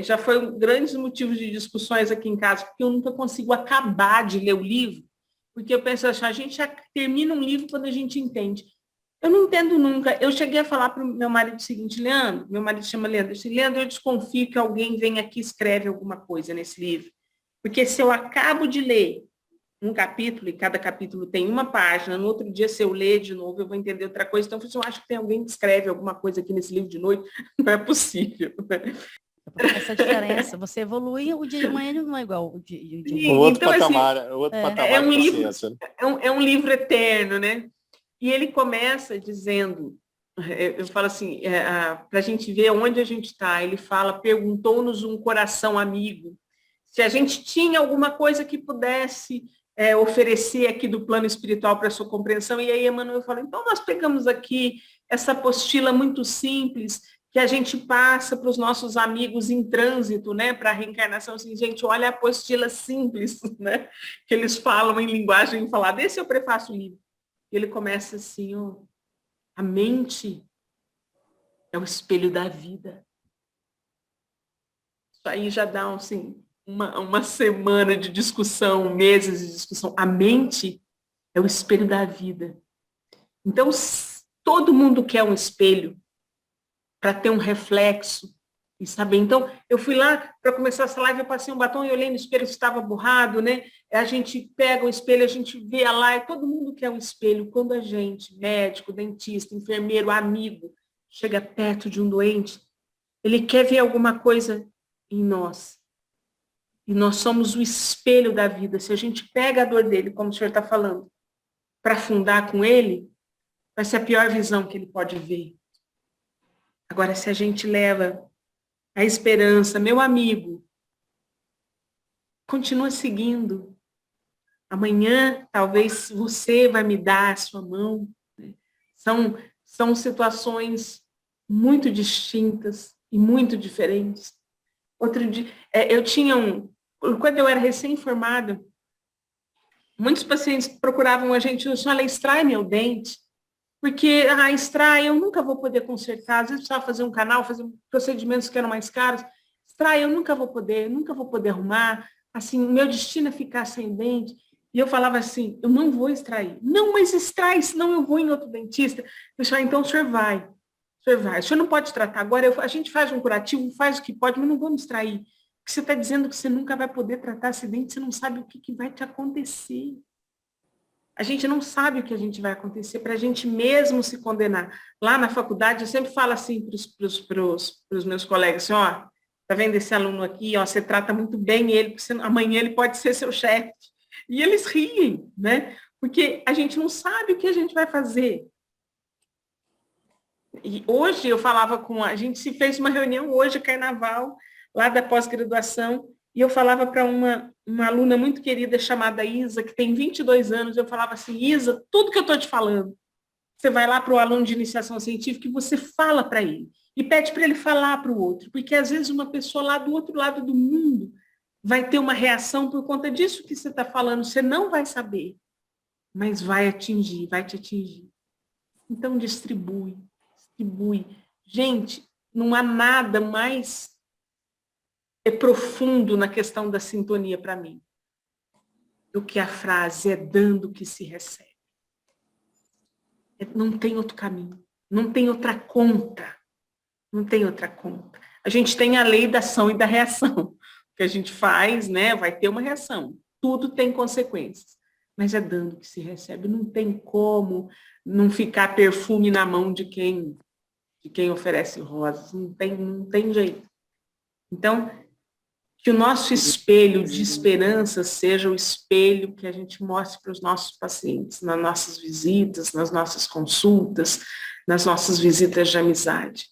já foi grandes motivos de discussões aqui em casa, porque eu nunca consigo acabar de ler o livro, porque eu penso assim, a gente já termina um livro quando a gente entende. Eu não entendo nunca. Eu cheguei a falar para o meu marido o seguinte, Leandro, meu marido chama Leandro, eu disse, Leandro, eu desconfio que alguém vem aqui e escreve alguma coisa nesse livro. Porque se eu acabo de ler um capítulo, e cada capítulo tem uma página, no outro dia, se eu ler de novo, eu vou entender outra coisa. Então, eu acho que tem alguém que escreve alguma coisa aqui nesse livro de noite. Não é possível. Essa diferença, você evolui, o dia de manhã não é igual o dia de outro então, patamar, assim, outro patamar é um livro, é um livro eterno, né? E ele começa dizendo, eu falo assim, para a gente ver onde a gente está, ele fala, perguntou-nos um coração amigo, se a gente tinha alguma coisa que pudesse oferecer aqui do plano espiritual para a sua compreensão, e aí Emmanuel falou, então nós pegamos aqui essa apostila muito simples, que a gente passa para os nossos amigos em trânsito, né, para a reencarnação, assim, gente, olha a apostila simples, né, que eles falam em linguagem falada, esse é o prefácio do livro. Ele começa assim, ó, a mente é o espelho da vida. Isso aí já dá, assim, uma semana de discussão, meses de discussão. A mente é o espelho da vida. Então, todo mundo quer um espelho para ter um reflexo e saber. Então, eu fui lá para começar essa live, eu passei um batom e olhei no espelho, estava borrado, né? A gente pega o espelho, a gente vê lá, e todo mundo quer um espelho. Quando a gente, médico, dentista, enfermeiro, amigo, chega perto de um doente, ele quer ver alguma coisa em nós. E nós somos o espelho da vida. Se a gente pega a dor dele, como o senhor está falando, para afundar com ele, vai ser a pior visão que ele pode ver. Agora, se a gente leva a esperança, meu amigo, continua seguindo. Amanhã, talvez você vai me dar a sua mão. Né? São situações muito distintas e muito diferentes. Outro dia, eu tinha quando eu era recém-formada, muitos pacientes procuravam a gente, olha, extrai meu dente, porque, extrai, eu nunca vou poder consertar, às vezes precisava fazer um canal, fazer procedimentos que eram mais caros, extrai, eu nunca vou poder arrumar, assim, meu destino é ficar sem dente. E eu falava assim, eu não vou extrair. Não, mas extrai, senão eu vou em outro dentista. Eu falei, então o senhor vai. O senhor não pode tratar. Agora, a gente faz um curativo, faz o que pode, mas não vamos extrair. Porque você está dizendo que você nunca vai poder tratar esse dente, você não sabe o que vai te acontecer. A gente não sabe o que a gente vai acontecer para a gente mesmo se condenar. Lá na faculdade, eu sempre falo assim para os meus colegas, assim, ó, tá vendo esse aluno aqui, ó, você trata muito bem ele, porque amanhã ele pode ser seu chefe. E eles riem, né? Porque a gente não sabe o que a gente vai fazer. E hoje eu falava a gente se fez uma reunião hoje, carnaval, lá da pós-graduação, e eu falava para uma aluna muito querida chamada Isa, que tem 22 anos, eu falava assim, Isa, tudo que eu estou te falando, você vai lá para o aluno de iniciação científica e você fala para ele, e pede para ele falar para o outro, porque às vezes uma pessoa lá do outro lado do mundo vai ter uma reação por conta disso que você está falando, você não vai saber, mas vai te atingir. Então distribui. Gente, não há nada mais profundo na questão da sintonia para mim do que a frase é dando que se recebe. Não tem outro caminho, não tem outra conta, não tem outra conta. A gente tem a lei da ação e da reação. O que a gente faz, né, vai ter uma reação. Tudo tem consequências, mas é dando que se recebe. Não tem como não ficar perfume na mão de quem oferece rosas, não tem jeito. Então, que o nosso espelho de esperança seja o espelho que a gente mostre para os nossos pacientes, nas nossas visitas, nas nossas consultas, nas nossas visitas de amizade.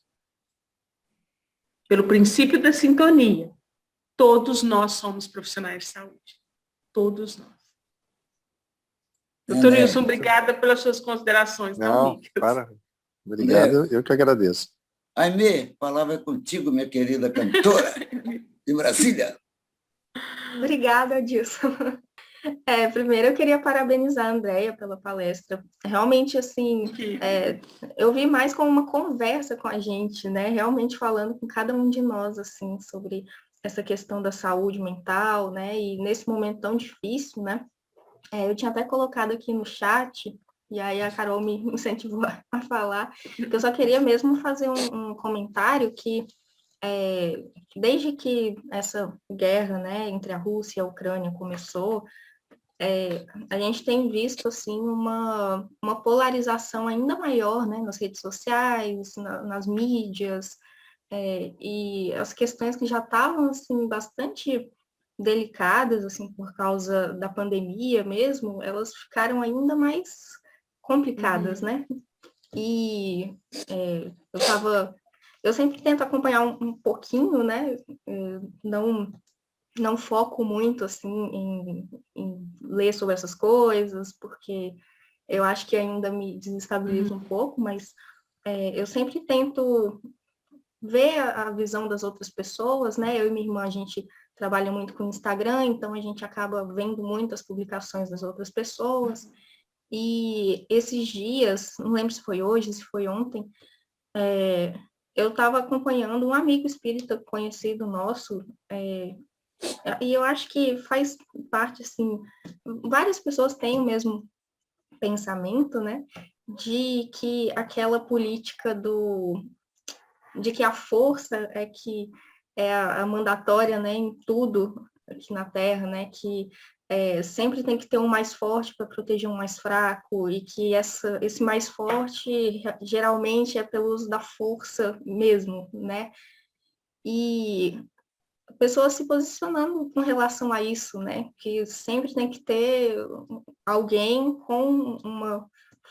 Pelo princípio da sintonia, todos nós somos profissionais de saúde. Todos nós. Doutor Wilson, obrigada pelas suas considerações. Não, obrigado, eu que agradeço. Aimee, a palavra é contigo, minha querida cantora de Brasília. Obrigada, Adilson. Primeiro eu queria parabenizar a Andréia pela palestra. Realmente, assim, eu vi mais como uma conversa com a gente, né? Realmente falando com cada um de nós, assim, sobre essa questão da saúde mental, né? E nesse momento tão difícil, né? Eu tinha até colocado aqui no chat, e aí a Carol me incentivou a falar, que eu só queria mesmo fazer um comentário que desde que essa guerra, né, entre a Rússia e a Ucrânia começou, a gente tem visto assim uma polarização ainda maior, né, nas redes sociais, nas mídias, e as questões que já estavam assim bastante delicadas assim por causa da pandemia mesmo, elas ficaram ainda mais complicadas, né? E eu sempre tento acompanhar um pouquinho, né? Não foco muito assim em ler sobre essas coisas, porque eu acho que ainda me desestabiliza um pouco, mas eu sempre tento ver a visão das outras pessoas, né? Eu e minha irmã, a gente trabalha muito com o Instagram, então a gente acaba vendo muitas publicações das outras pessoas. E esses dias, não lembro se foi hoje, se foi ontem, eu estava acompanhando um amigo espírita conhecido nosso, E eu acho que faz parte, assim, várias pessoas têm o mesmo pensamento, né, de que aquela política de que a força é que é a mandatória, né, em tudo aqui na Terra, né, que sempre tem que ter um mais forte para proteger um mais fraco, e que esse mais forte geralmente é pelo uso da força mesmo, né, e pessoas se posicionando com relação a isso, né, que sempre tem que ter alguém com uma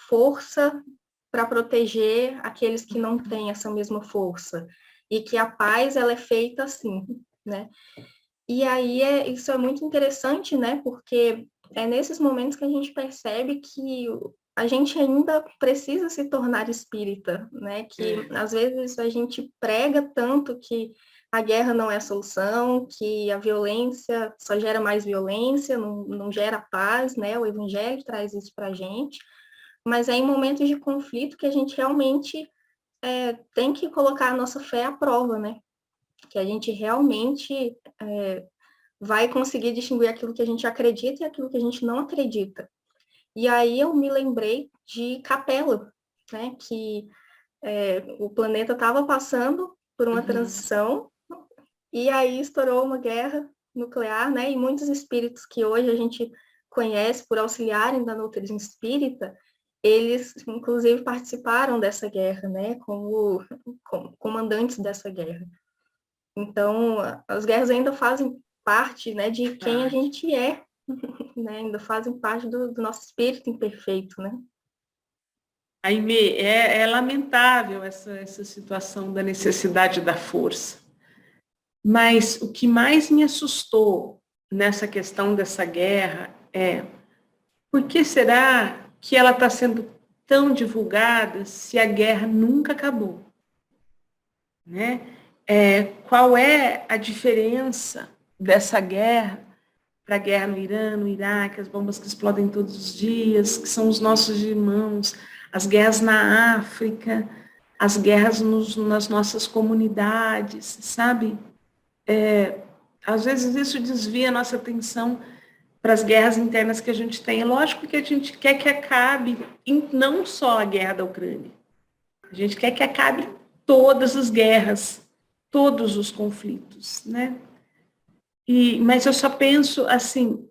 força para proteger aqueles que não têm essa mesma força, e que a paz ela é feita assim, né? E aí isso é muito interessante, né? Porque é nesses momentos que a gente percebe que a gente ainda precisa se tornar espírita, né? Que às vezes a gente prega tanto que a guerra não é a solução, que a violência só gera mais violência, não gera paz, né? O evangelho traz isso para a gente, mas é em momentos de conflito que a gente realmente tem que colocar a nossa fé à prova, né? Que a gente realmente vai conseguir distinguir aquilo que a gente acredita e aquilo que a gente não acredita. E aí eu me lembrei de Capela, né? Que o planeta estava passando por uma transição, e aí estourou uma guerra nuclear, né? E muitos espíritos que hoje a gente conhece por auxiliarem da doutrina espírita, eles, inclusive, participaram dessa guerra, né? Como comandantes dessa guerra. Então, as guerras ainda fazem parte, né, de quem a gente é, né? Ainda fazem parte do nosso espírito imperfeito, né? Aimee, é lamentável essa situação da necessidade da força. Mas o que mais me assustou nessa questão dessa guerra é por que será que ela está sendo tão divulgada se a guerra nunca acabou? Né? Qual é a diferença dessa guerra para a guerra no Irã, no Iraque, as bombas que explodem todos os dias, que são os nossos irmãos, as guerras na África, as guerras nas nossas comunidades, sabe? Às vezes isso desvia a nossa atenção para as guerras internas que a gente tem. É lógico que a gente quer que acabe não só a guerra da Ucrânia, a gente quer que acabe todas as guerras, todos os conflitos, né? Mas eu só penso assim,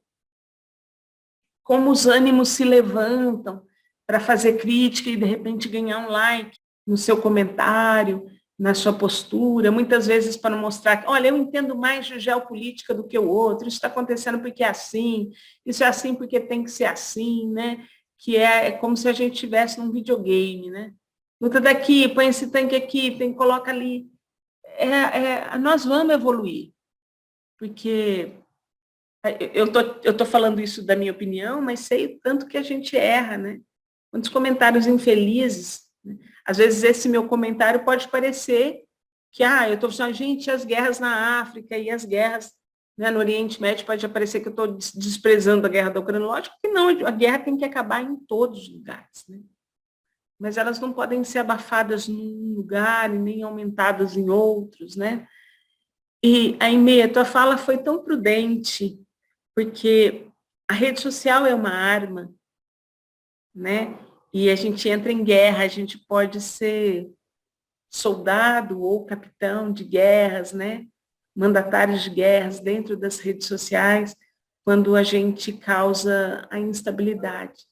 como os ânimos se levantam para fazer crítica e de repente ganhar um like no seu comentário, na sua postura, muitas vezes para mostrar que, olha, eu entendo mais de geopolítica do que o outro, isso está acontecendo porque é assim, isso é assim porque tem que ser assim, né? Que é como se a gente estivesse num videogame, né? Luta daqui, põe esse tanque aqui, coloca ali. Nós vamos evoluir, porque eu tô falando isso da minha opinião, mas sei tanto que a gente erra, né? Quantos comentários infelizes, né? Às vezes esse meu comentário pode parecer que, eu estou falando, gente, as guerras na África e as guerras, né, no Oriente Médio, pode parecer que eu estou desprezando a guerra da Ucrânia. Lógico que não, a guerra tem que acabar em todos os lugares, né? Mas elas não podem ser abafadas num lugar e nem aumentadas em outros, né? E, Aimee, a tua fala foi tão prudente, porque a rede social é uma arma, né? E a gente entra em guerra, a gente pode ser soldado ou capitão de guerras, né? Mandatários de guerras dentro das redes sociais, quando a gente causa a instabilidade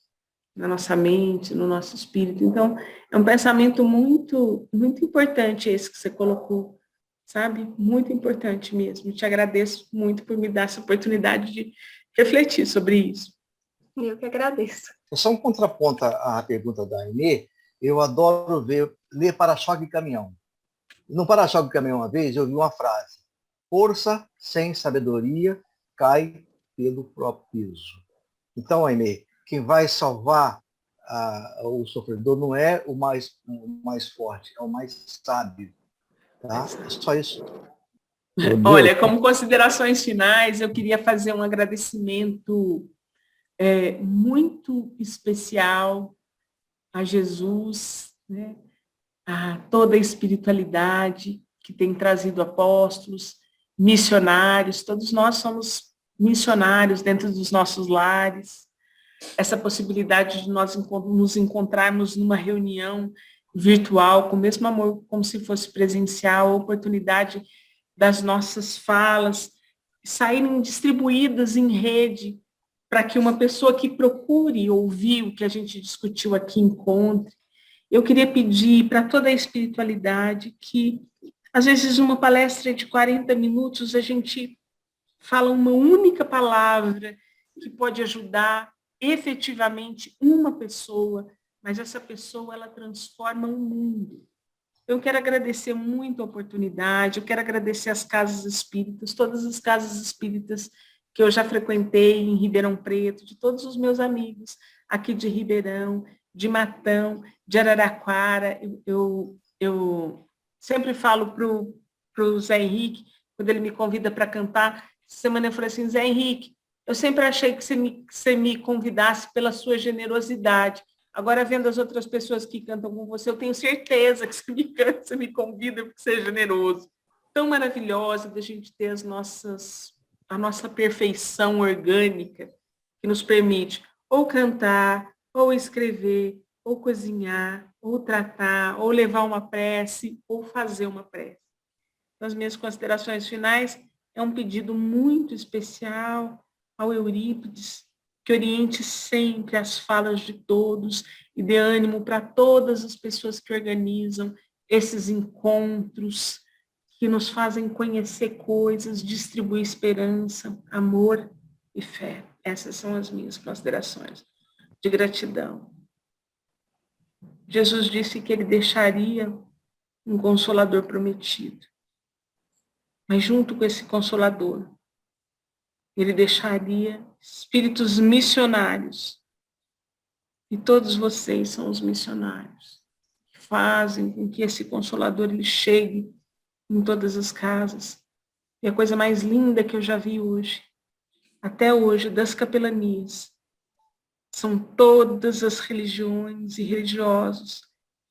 na nossa mente, no nosso espírito. Então, é um pensamento muito, muito importante esse que você colocou, sabe? Muito importante mesmo. Te agradeço muito por me dar essa oportunidade de refletir sobre isso. Eu que agradeço. Só um contraponto à pergunta da Aimee, eu adoro ler para-choque de caminhão. No para-choque de caminhão, uma vez, eu vi uma frase: força sem sabedoria cai pelo próprio peso. Então, Aimee, quem vai salvar o sofredor não é o mais forte, é o mais sábio. Tá? É só isso. Olha, como considerações finais, eu queria fazer um agradecimento muito especial a Jesus, né, a toda a espiritualidade que tem trazido apóstolos missionários, todos nós somos missionários dentro dos nossos lares. Essa possibilidade de nós nos encontrarmos numa reunião virtual, com o mesmo amor, como se fosse presencial, a oportunidade das nossas falas saírem distribuídas em rede, para que uma pessoa que procure ouvir o que a gente discutiu aqui encontre. Eu queria pedir para toda a espiritualidade que, às vezes, numa palestra de 40 minutos, a gente fala uma única palavra que pode ajudar efetivamente uma pessoa, mas essa pessoa, ela transforma o mundo. Eu quero agradecer muito a oportunidade, eu quero agradecer as casas espíritas, todas as casas espíritas que eu já frequentei em Ribeirão Preto, de todos os meus amigos aqui de Ribeirão, de Matão, de Araraquara. Eu sempre falo para o Zé Henrique, quando ele me convida para cantar, essa semana eu falei assim, Zé Henrique, eu sempre achei que você me convidasse pela sua generosidade. Agora, vendo as outras pessoas que cantam com você, eu tenho certeza que você me convida porque você é generoso. Tão maravilhosa da gente ter a nossa perfeição orgânica, que nos permite ou cantar, ou escrever, ou cozinhar, ou tratar, ou levar uma prece, ou fazer uma prece. Nas minhas considerações finais, é um pedido muito especial ao Eurípides, que oriente sempre as falas de todos e dê ânimo para todas as pessoas que organizam esses encontros, que nos fazem conhecer coisas, distribuir esperança, amor e fé. Essas são as minhas considerações de gratidão. Jesus disse que ele deixaria um consolador prometido. Mas junto com esse consolador, ele deixaria espíritos missionários. E todos vocês são os missionários que fazem com que esse consolador ele chegue em todas as casas. E a coisa mais linda que eu já vi hoje, até hoje, das capelanias, são todas as religiões e religiosos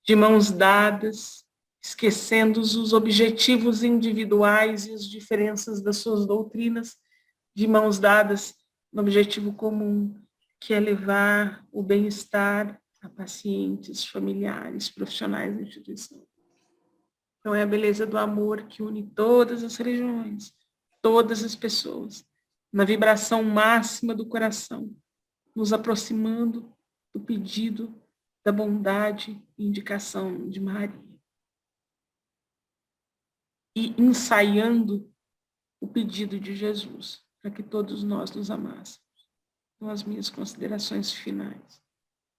de mãos dadas, esquecendo os objetivos individuais e as diferenças das suas doutrinas, de mãos dadas no objetivo comum, que é levar o bem-estar a pacientes, familiares, profissionais da instituição. Então, é a beleza do amor que une todas as religiões, todas as pessoas, na vibração máxima do coração, nos aproximando do pedido da bondade e indicação de Maria. E ensaiando o pedido de Jesus, para que todos nós nos amássemos. São as minhas considerações finais.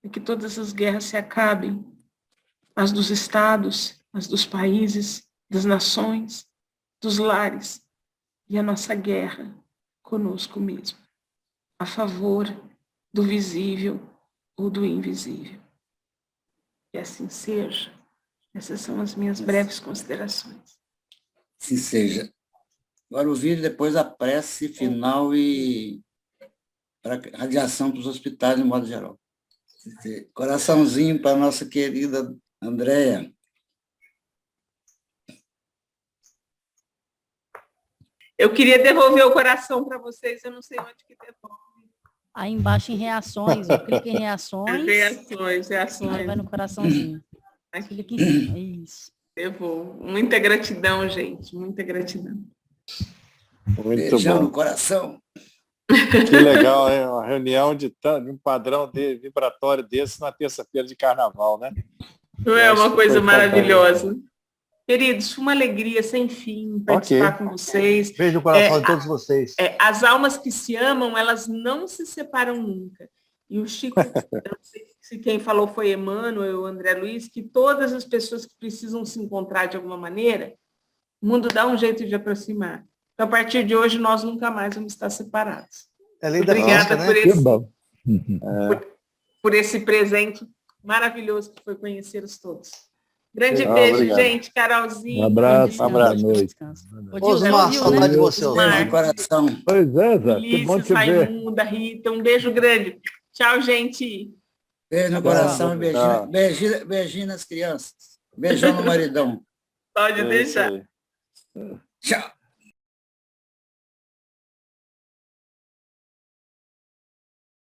É que todas as guerras se acabem, as dos estados, as dos países, das nações, dos lares, e a nossa guerra conosco mesmo, a favor do visível ou do invisível. Que assim seja. Essas são as minhas breves considerações. Assim seja. Agora o vídeo, depois a prece final e para radiação para os hospitais, de modo geral. Coraçãozinho para a nossa querida Andréia. Eu queria devolver o coração para vocês, eu não sei onde que devolve. Aí embaixo em reações, eu clico em reações. Reações. Aí vai no coraçãozinho. Clica em cima, é isso. Devolvo. Muita gratidão, gente, muita gratidão. Muito Beijão bom. no coração. Que legal, hein? Uma reunião de um padrão vibratório desse na terça-feira de carnaval, né? Não é uma coisa maravilhosa. Queridos, foi uma alegria sem fim participar com vocês. Beijo no coração de todos vocês. As almas que se amam, elas não se separam nunca. E o Chico, eu não sei se quem falou foi Emmanuel ou André Luiz, que todas as pessoas que precisam se encontrar de alguma maneira, o mundo dá um jeito de aproximar. Então, a partir de hoje, nós nunca mais vamos estar separados. É lei da Obrigada física, né? por esse presente maravilhoso que foi conhecê-los todos. Grande beijo, obrigado. gente. Carolzinho. Um abraço, Bom boa descanso, noite. bom descanso. Osmar, saudade de você. Beijo no coração. Pois é, Zé, que bom Ulisses, te ver. Raimunda, Rita, um beijo grande. Tchau, gente. Beijo no coração e beijinho nas crianças. Beijão no maridão. Pode deixar. Isso aí. Tchau.